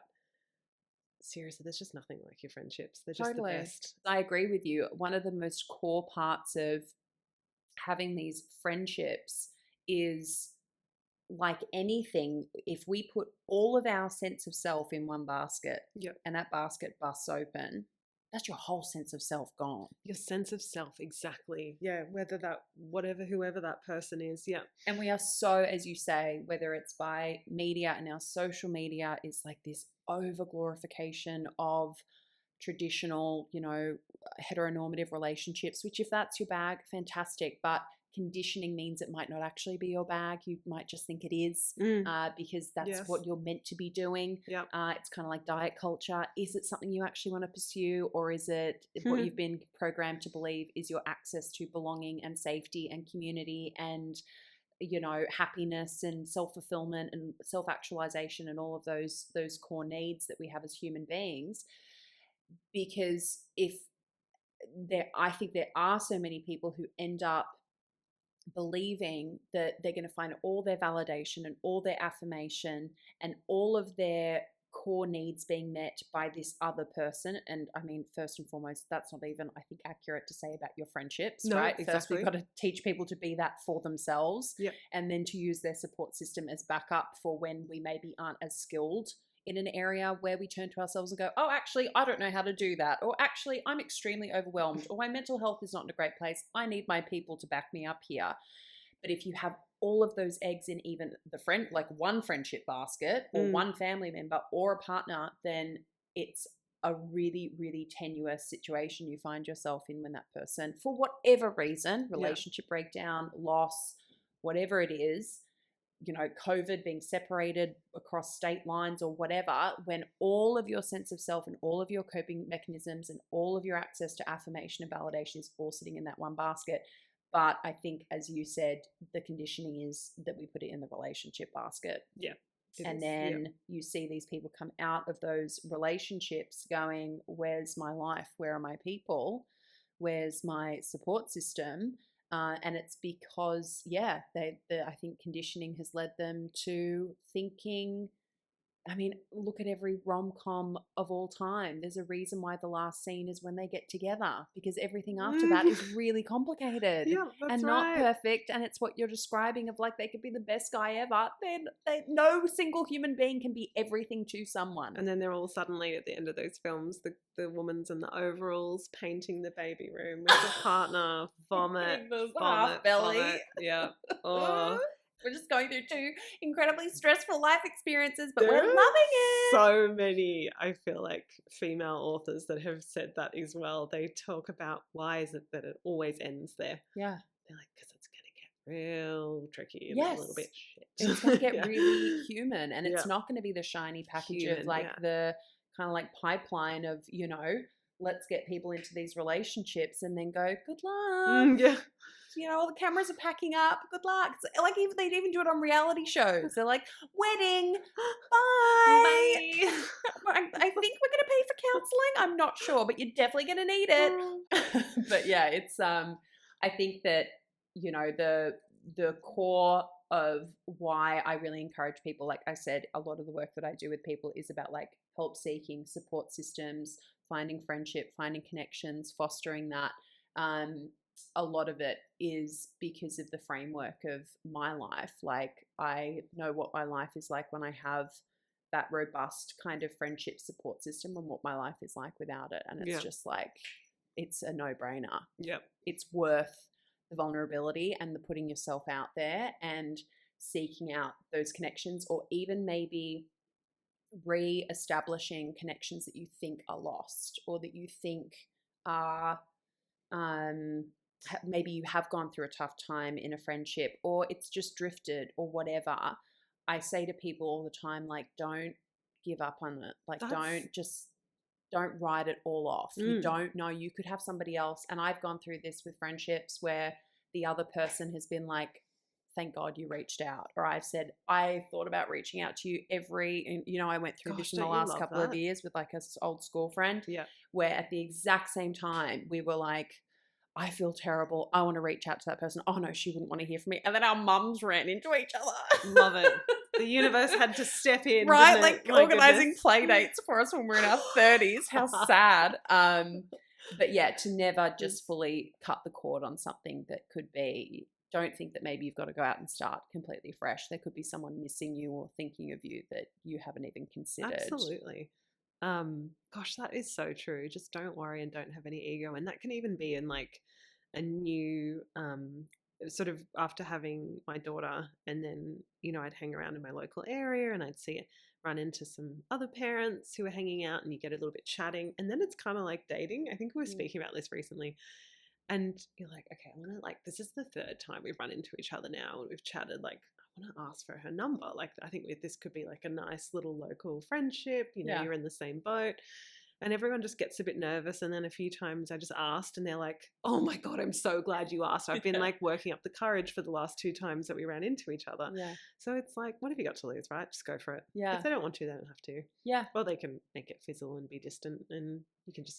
seriously, there's just nothing like your friendships. They're just the best. I agree with you. One of the most core parts of having these friendships is like anything. If we put all of our sense of self in one basket, and that basket busts open, that's your whole sense of self gone. Your sense of self, exactly. Yeah, whoever that person is. Yeah. And we are so, as you say, whether it's by media, and our social media is like this over glorification of traditional, heteronormative relationships, which if that's your bag, fantastic. But conditioning means it might not actually be your bag. You might just think it is because that's what you're meant to be doing. Yep. It's kind of like diet culture. Is it something you actually want to pursue, or is it what you've been programmed to believe is your access to belonging and safety and community and happiness and self-fulfillment and self-actualization and all of those core needs that we have as human beings? Because I think there are so many people who end up believing that they're going to find all their validation and all their affirmation and all of their core needs being met by this other person. And I mean, first and foremost, that's not even, I think, accurate to say about your friendships, right? Exactly. First, we've got to teach people to be that for themselves, and then to use their support system as backup for when we maybe aren't as skilled in an area where we turn to ourselves and go, oh, actually, I don't know how to do that. Or actually, I'm extremely overwhelmed. Or my mental health is not in a great place. I need my people to back me up here. But if you have all of those eggs in even like one friendship basket or one family member or a partner, then it's a really, really tenuous situation you find yourself in when that person, for whatever reason, relationship breakdown, loss, whatever it is, COVID, being separated across state lines or whatever, when all of your sense of self and all of your coping mechanisms and all of your access to affirmation and validation is all sitting in that one basket. But I think, as you said, the conditioning is that we put it in the relationship basket. Yeah. And then you see these people come out of those relationships going, where's my life? Where are my people? Where's my support system? And it's because, I think conditioning has led them to thinking, I mean, look at every rom-com of all time. There's a reason why the last scene is when they get together, because everything after that is really complicated and not perfect. And it's what you're describing of like, they could be the best guy ever. No single human being can be everything to someone. And then they're all suddenly at the end of those films, the woman's in the overalls painting the baby room with the partner, vomit, belly. Vomit. Yeah. Oh. We're just going through two incredibly stressful life experiences, but we're loving it. So many, I feel like, female authors that have said that as well. They talk about why is it that it always ends there. Yeah. They're like, because it's going to get real tricky and a little bit shit. It's going to get really human, and it's not going to be the shiny package of like the kind of like pipeline of, let's get people into these relationships and then go, good luck. All the cameras are packing up. Good luck. It's like they'd even do it on reality shows. They're like, wedding, bye. I think we're going to pay for counselling. I'm not sure, but you're definitely going to need it. But yeah, it's I think that the core of why I really encourage people, like I said, a lot of the work that I do with people is about like help seeking, support systems, finding friendship, finding connections, fostering that. A lot of it is because of the framework of my life. Like, I know what my life is like when I have that robust kind of friendship support system, and what my life is like without it. And it's just like, it's a no-brainer. Yep. It's worth the vulnerability and the putting yourself out there and seeking out those connections, or even maybe re-establishing connections that you think are lost, or that you think are maybe you have gone through a tough time in a friendship, or it's just drifted or whatever. I say to people all the time, like, don't give up on it. Like, don't write it all off. You don't know, you could have somebody else. And I've gone through this with friendships where the other person has been like, thank God you reached out. Or I've said, I thought about reaching out to you I went through this in the last couple of years with like an old school friend, where at the exact same time we were like, I feel terrible. I want to reach out to that person. Oh no, she wouldn't want to hear from me. And then our mums ran into each other. Love it. The universe had to step in. Right? Like organizing play dates for us when we're in our 30s. How sad. But yeah, to never just fully cut the cord on something that could be, don't think that maybe you've got to go out and start completely fresh. There could be someone missing you or thinking of you that you haven't even considered. Absolutely. Gosh, that is so true. Just don't worry and don't have any ego. And that can even be in like a new sort of after having my daughter, and then, you know, I'd hang around in my local area and I'd run into some other parents who are hanging out, and you get a little bit chatting, and then it's kind of like dating. I think we were speaking about this recently. And you're like, okay, I want to, like, this is the third time we've run into each other now and we've chatted. Like, I want to ask for her number. Like, I think this could be like a nice little local friendship. You know, you're in the same boat. And everyone just gets a bit nervous. And then a few times I just asked, and they're like, oh my God, I'm so glad you asked. I've been like working up the courage for the last 2 times that we ran into each other. Yeah. So it's like, what have you got to lose, right? Just go for it. Yeah. If they don't want to, they don't have to. Yeah. Or they can make it fizzle and be distant, and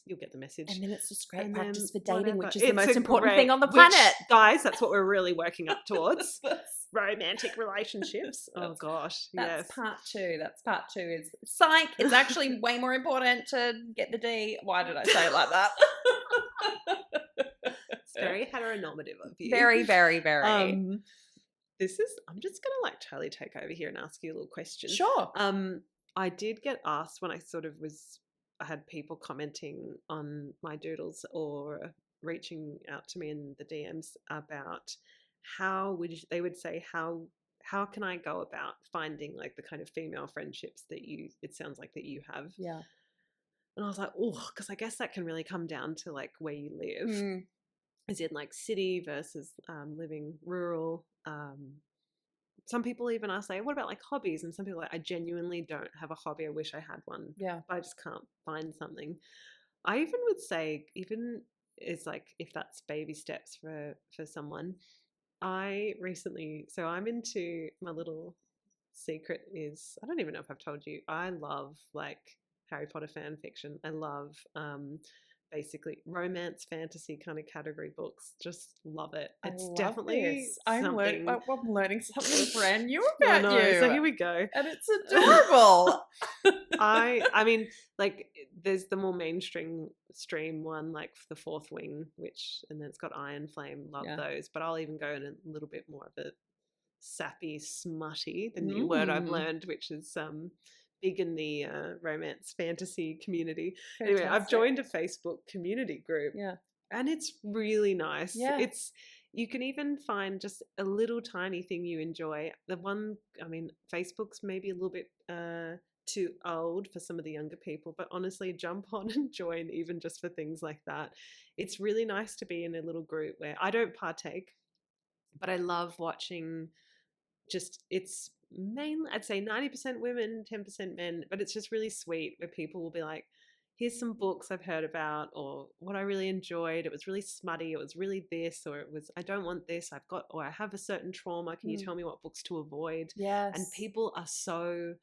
you'll get the message. And then it's just great And practice for then dating, whatever. which is the It's most a important great- thing on the which, planet. guys, that's what we're really working up towards. Romantic relationships. Oh gosh, That's yes. part 2. That's part 2 is psych. It's actually way more important to get the D. Why did I say it like that? It's very heteronormative of you. Very, very, very. I'm just gonna like totally take over here and ask you a little question. Sure. I did get asked when I had people commenting on my doodles or reaching out to me in the DMs about they would say how can I go about finding like the kind of female friendships that it sounds like that you have. Yeah. And I was like, oh, because I guess that can really come down to like where you live. Is in like city versus living rural. Some people even ask, like, what about like hobbies? And some people are like, I genuinely don't have a hobby. I wish I had one. Yeah. But I just can't find something. I even would say, even it's like if that's baby steps for someone. I'm into, my little secret is, I don't even know if I've told you, I love like Harry Potter fan fiction. I love basically romance, fantasy kind of category books. Just love it. It's definitely something. I'm learning something brand new about you. So here we go. And it's adorable. I mean, like, there's the more mainstream one, like the Fourth Wing, and then it's got Iron Flame. Love those. But I'll even go in a little bit more of a sappy, smutty, the new word I've learned, which is big in the romance fantasy community. Fantastic. Anyway, I've joined a Facebook community group. Yeah. And it's really nice. Yeah. You can even find just a little tiny thing you enjoy. Facebook's maybe a little bit too old for some of the younger people, but honestly, jump on and join even just for things like that. It's really nice to be in a little group where I don't partake, but I love watching. It's mainly, I'd say 90% women, 10% men, but it's just really sweet where people will be like, here's some books I've heard about, or what I really enjoyed. It was really smutty. It was really this, or it was, I don't want this. I have a certain trauma. Can you tell me what books to avoid? Yes. And people are so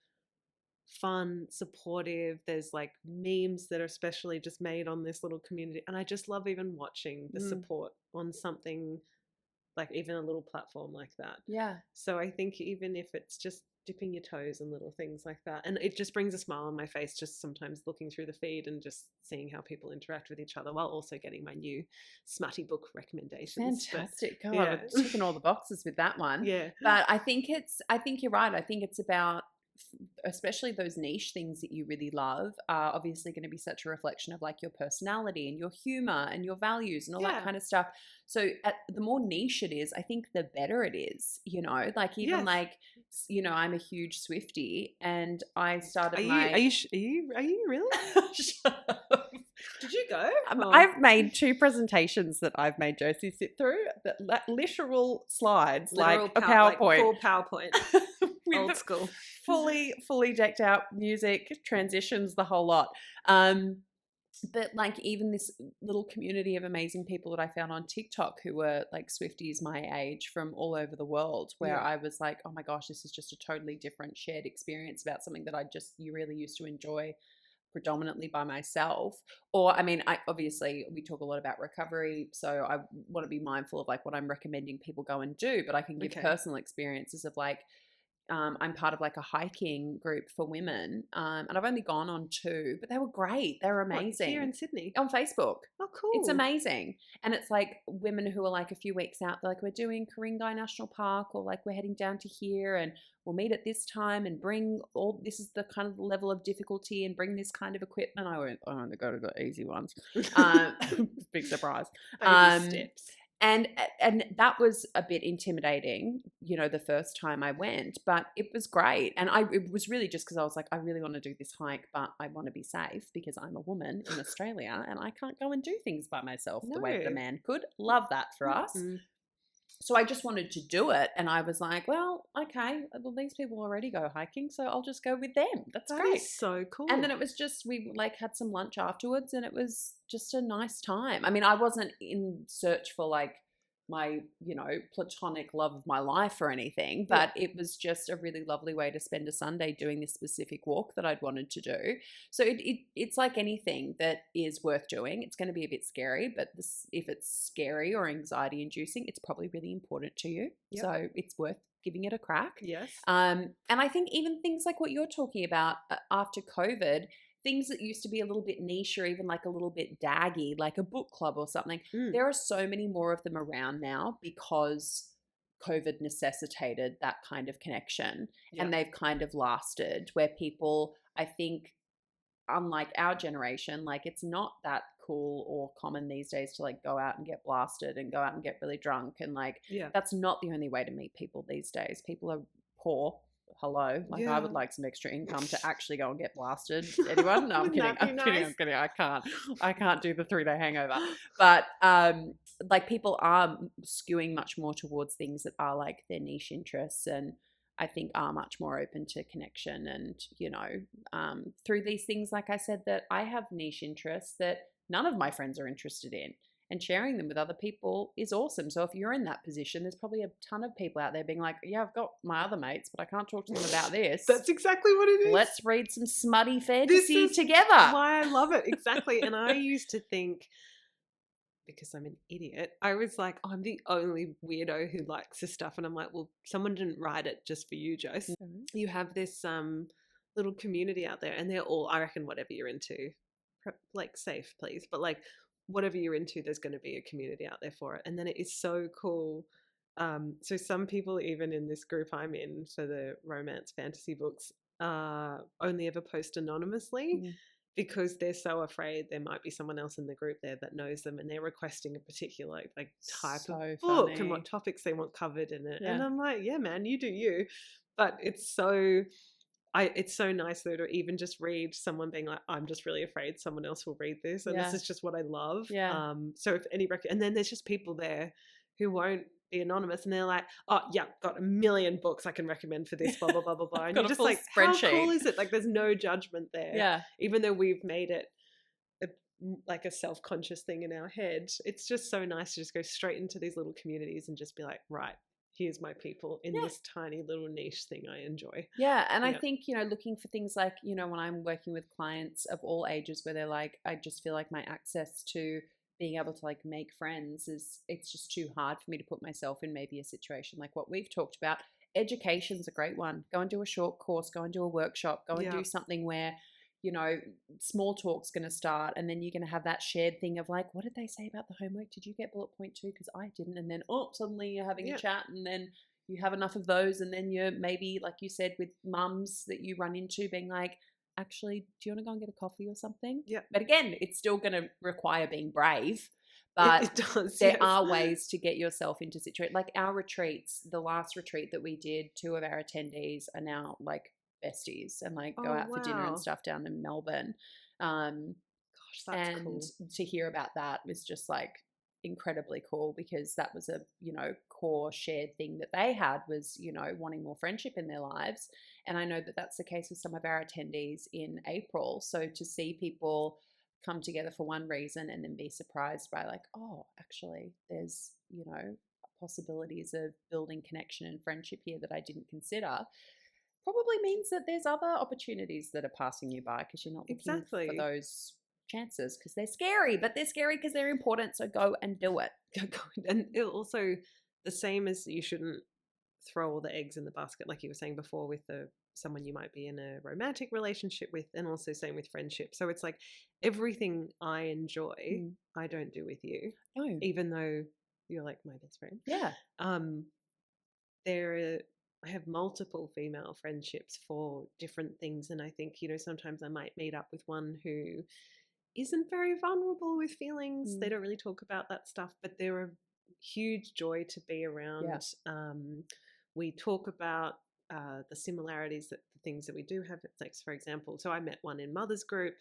fun, supportive. There's like memes that are especially just made on this little community. And I just love even watching the support on something like even a little platform like that. Yeah. So I think even if it's just dipping your toes in little things like that, and it just brings a smile on my face just sometimes looking through the feed and just seeing how people interact with each other while also getting my new smutty book recommendations. Fantastic. God, yeah. I'm ticking all the boxes with that one. Yeah. But I think you're right. I think it's about, especially those niche things that you really love are obviously going to be such a reflection of like your personality and your humor and your values and all that kind of stuff. So the more niche it is, I think the better it is, you know, like even like, you know, I'm a huge Swiftie and I started Are you really? Did you go? I've made 2 presentations that I've made Josie sit through, that literal slides, like a PowerPoint. Like full PowerPoint. Old school. Fully decked out music, transitions, the whole lot. But like even this little community of amazing people that I found on TikTok who were like Swifties my age from all over the world, where I was like, oh my gosh, this is just a totally different shared experience about something that you really used to enjoy predominantly by myself. Or I mean, obviously we talk a lot about recovery, so I want to be mindful of like what I'm recommending people go and do, but I can give personal experiences of like I'm part of like a hiking group for women, and I've only gone on 2, but they were great. They were amazing. What, here in Sydney? On Facebook. Oh, cool. It's amazing. And it's like women who are like a few weeks out, they're like, we're doing Ku-ring-gai National Park, or like we're heading down to here and we'll meet at this time and bring all, this is the kind of level of difficulty, and bring this kind of equipment. I went, oh, they got to go easy ones. Big surprise. Baby steps. And that was a bit intimidating, you know, the first time I went, but it was great. And it was really just because I was like, I really want to do this hike, but I want to be safe because I'm a woman in Australia and I can't go and do things by myself the way that a man could. Love that for us. So I just wanted to do it. And I was like, well, okay, well, these people already go hiking, so I'll just go with them. That's great. Is so cool. And then it was just, we like had some lunch afterwards, and it was just a nice time. I mean, I wasn't in search for like my, you know, platonic love of my life or anything, but it was just a really lovely way to spend a Sunday doing this specific walk that I'd wanted to do. So it's like anything that is worth doing. It's going to be a bit scary, but if it's scary or anxiety inducing, it's probably really important to you. Yep. So it's worth giving it a crack. Yes. And I think even things like what you're talking about after COVID, things that used to be a little bit niche or even like a little bit daggy, like a book club or something, there are so many more of them around now because COVID necessitated that kind of connection. And they've kind of lasted, where people, I think, unlike our generation, like it's not that cool or common these days to like go out and get blasted and go out and get really drunk. And like, that's not the only way to meet people these days. People are poor. Hello, like I would like some extra income to actually go and get blasted. Anyone? No, I'm kidding. I'm kidding. I can't do the 3-day hangover. But like people are skewing much more towards things that are like their niche interests, and I think are much more open to connection. And you know, through these things, like I said, that I have niche interests that none of my friends are interested in. And sharing them with other people is awesome. So if you're in that position, there's probably a ton of people out there being like, yeah, I've got my other mates, but I can't talk to them about this. That's exactly what it is. Let's read some smutty fantasy together. Why I love it. Exactly. And I used to think, because I'm an idiot, I was like, oh, I'm the only weirdo who likes this stuff. And I'm like, well, someone didn't write it just for you, Josie. Mm-hmm. You have this little community out there, and they're all, I reckon, whatever you're into, like safe, please. But like, whatever you're into, there's going to be a community out there for it. And then it is so cool. So some people, even in this group I'm in for the romance fantasy books, only ever post anonymously because they're so afraid there might be someone else in the group there that knows them, and they're requesting a particular like type of book and what topics they want covered in it. And I'm like, yeah, man, you do you. But it's so nice though to even just read someone being like, I'm just really afraid someone else will read this, and this is just what I love. So if any and then there's just people there who won't be anonymous, and they're like, oh yeah, got a million books I can recommend for this, blah blah blah blah blah. And you're just like, how cool is it? Like there's no judgment there. Even though we've made it like a self-conscious thing in our head, it's just so nice to just go straight into these little communities and just be like, right, here's my people in this tiny little niche thing I enjoy. Yeah. And I think, you know, looking for things like, you know, when I'm working with clients of all ages where they're like, I just feel like my access to being able to like make friends it's just too hard for me to put myself in maybe a situation like what we've talked about. Education's a great one. Go and do a short course, go and do a workshop, go and do something where, you know, small talk's going to start, and then you're going to have that shared thing of like, what did they say about the homework? Did you get bullet point 2? Because I didn't. And then, suddenly you're having a chat, and then you have enough of those. And then you're maybe, like you said, with mums that you run into being like, actually, do you want to go and get a coffee or something? Yeah. But again, it's still going to require being brave. But it does, there are ways to get yourself into situations. Like our retreats, the last retreat that we did, 2 of our attendees are now like besties and like go out for dinner and stuff down in Melbourne. Gosh, that's cool. To hear about that was just like incredibly cool, because that was a, you know, core shared thing that they had was, you know, wanting more friendship in their lives. And I know that that's the case with some of our attendees in April. So to see people come together for one reason and then be surprised by like, oh, actually there's, you know, possibilities of building connection and friendship here that I didn't consider, probably means that there's other opportunities that are passing you by because you're not looking for those chances because they're scary, but they're scary because they're important. So go and do it. And it also the same as you shouldn't throw all the eggs in the basket, like you were saying before, with someone you might be in a romantic relationship with, and also same with friendship. So it's like everything I enjoy, I don't do with you, even though you're like my best friend. Yeah. I have multiple female friendships for different things, and I think, you know, sometimes I might meet up with one who isn't very vulnerable with feelings. They don't really talk about that stuff, but they're a huge joy to be around. We talk about the similarities, that the things that we do have. Like, for example, so I met one in Mother's Group.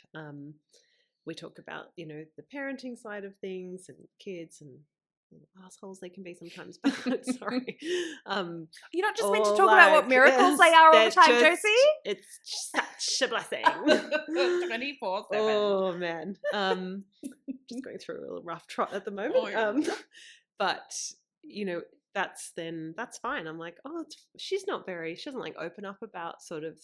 We talk about, you know, the parenting side of things and kids and assholes they can be sometimes, but sorry. You're not just meant to talk about what miracles they are all the time, Josie. It's such a blessing. 24/7. Oh man. Just going through a little rough trot at the moment. But you know, that's fine. I'm like, she doesn't like open up about sort of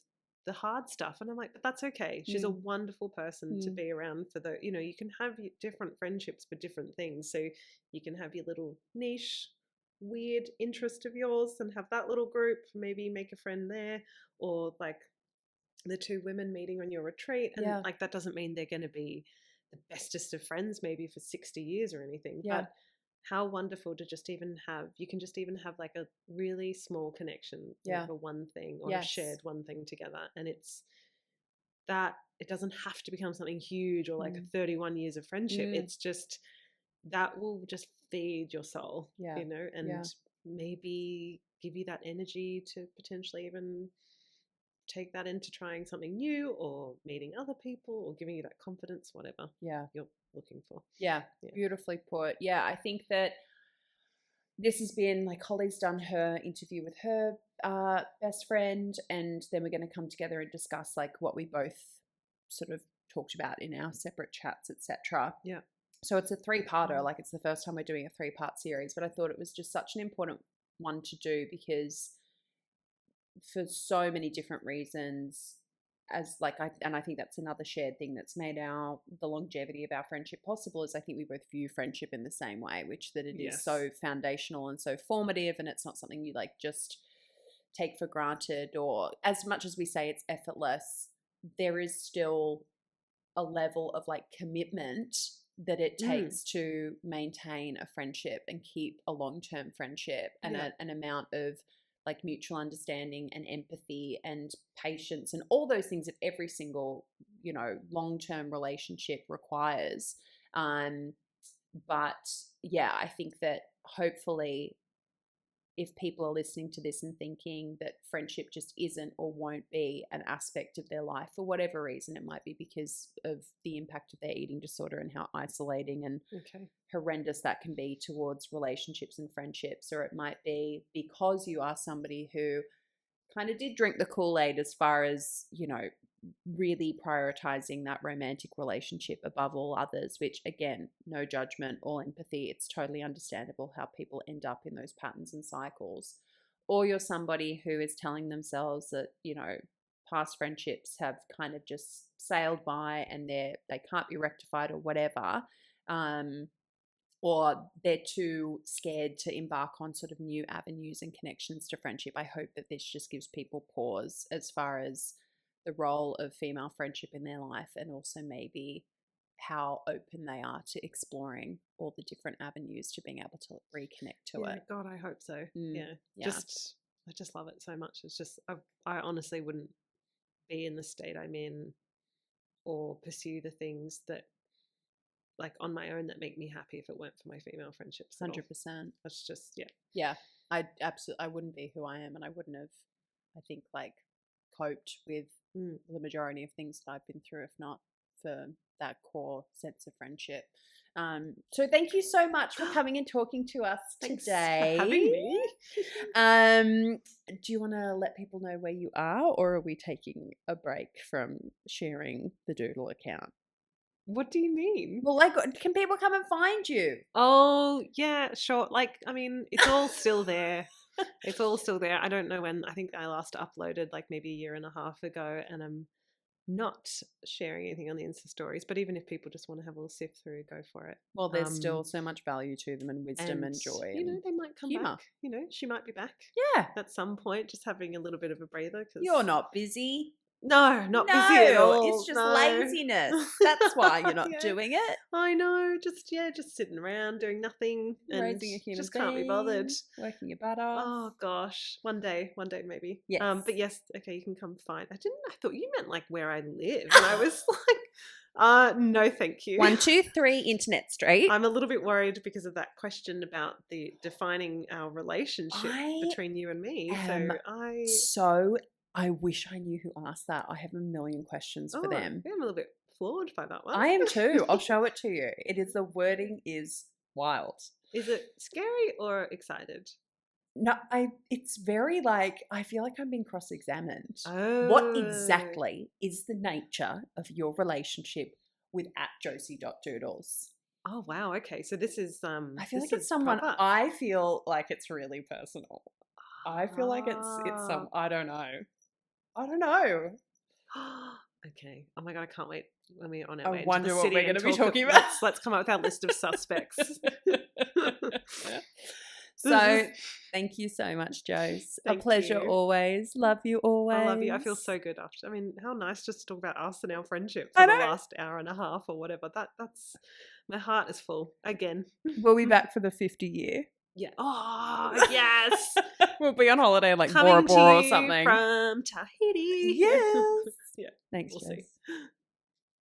the hard stuff, and I'm like, but that's okay. She's a wonderful person to be around for the, you know, you can have different friendships for different things. So you can have your little niche weird interest of yours and have that little group, maybe make a friend there, or like the two women meeting on your retreat, and like that doesn't mean they're going to be the bestest of friends maybe for 60 years or anything, but how wonderful to just even have like a really small connection over one thing, or have shared one thing together. And it's that it doesn't have to become something huge or like 31 years of friendship. It's just that will just feed your soul, you know, and maybe give you that energy to potentially even take that into trying something new or meeting other people or giving you that confidence, whatever you're looking for. Beautifully put. I think that this has been like, Holly's done her interview with her best friend, and then we're going to come together and discuss like what we both sort of talked about in our separate chats, etc. So it's a 3-parter. Like, it's the first time we're doing a 3-part series, but I thought it was just such an important one to do because for so many different reasons, as like I think that's another shared thing that's made the longevity of our friendship possible, is I think we both view friendship in the same way, which that it is so foundational and so formative, and it's not something you like just take for granted, or as much as we say it's effortless, there is still a level of like commitment that it takes to maintain a friendship and keep a long-term friendship, and an amount of like mutual understanding and empathy and patience and all those things that every single, you know, long-term relationship requires. But I think that hopefully if people are listening to this and thinking that friendship just isn't or won't be an aspect of their life for whatever reason, it might be because of the impact of their eating disorder and how isolating and horrendous that can be towards relationships and friendships, or it might be because you are somebody who kind of did drink the Kool-Aid as far as, you know, really prioritizing that romantic relationship above all others, which again, no judgment, all empathy. It's totally understandable how people end up in those patterns and cycles. Or you're somebody who is telling themselves that, you know, past friendships have kind of just sailed by and they can't be rectified or whatever. Or they're too scared to embark on sort of new avenues and connections to friendship. I hope that this just gives people pause as far as the role of female friendship in their life, and also maybe how open they are to exploring all the different avenues to being able to reconnect to it. God, I hope so. I just love it so much. It's just, I honestly wouldn't be in the state I'm in or pursue the things that like on my own that make me happy if it weren't for my female friendships. 100%. That's just, I wouldn't be who I am, and I wouldn't have, I think, like coped with the majority of things that I've been through if not for that core sense of friendship. So thank you so much for coming and talking to us today. Thanks for having me. Do you want to let people know where you are, or are we taking a break from sharing the Doodle account? What do you mean? Well, like, can people come and find you? Oh, yeah, sure. Like, I mean, it's all still there. It's all still there. I don't know when. I think I last uploaded like maybe a year and a half ago, and I'm not sharing anything on the Insta stories, but even if people just want to have a little sift through, go for it. Well, there's still so much value to them, and wisdom and joy. You know, they might come humour. back. You know, she might be back Yeah. at some point, just having a little bit of a breather. Cause You're not busy. No, not busy at all. It's just no. laziness. That's why you're not Yeah. doing it. I know, just sitting around doing nothing and Raising a human just can't be bothered. Working your butt off. Oh gosh, one day maybe. Yes. But yes, okay, you can come fine. I thought you meant like where I live, and I was like, no, thank you. 123 Internet Street. I'm a little bit worried because of that question about the defining our relationship between you and me. So I wish I knew who asked that. I have a million questions for them. I'm a little bit floored by that one. I am too. I'll show it to you. The wording is wild. Is it scary or excited? No, it's very like, I feel like I'm being cross-examined. Oh. What exactly is the nature of your relationship with @Josie.Doodles? Oh wow, okay. So this is I feel like it's someone proper. I feel like it's really personal. I feel like it's some I don't know. Okay. Oh my god, I can't wait when we're on our way. I wonder into the what city we're going and to be talk talking about. about. Let's come up with our list of suspects. So, thank you so much, Jose. A pleasure always. Love you always. I love you. I feel so good after. I mean, how nice just to talk about us and our friendship I for the know. last hour and a half or whatever. That's my heart is full again. We'll be back for the 50 year. Yeah. Oh yes. We'll be on holiday like Coming Bora Bora to or something. from Tahiti. Yes. Yeah. Thanks, We'll Jose. see.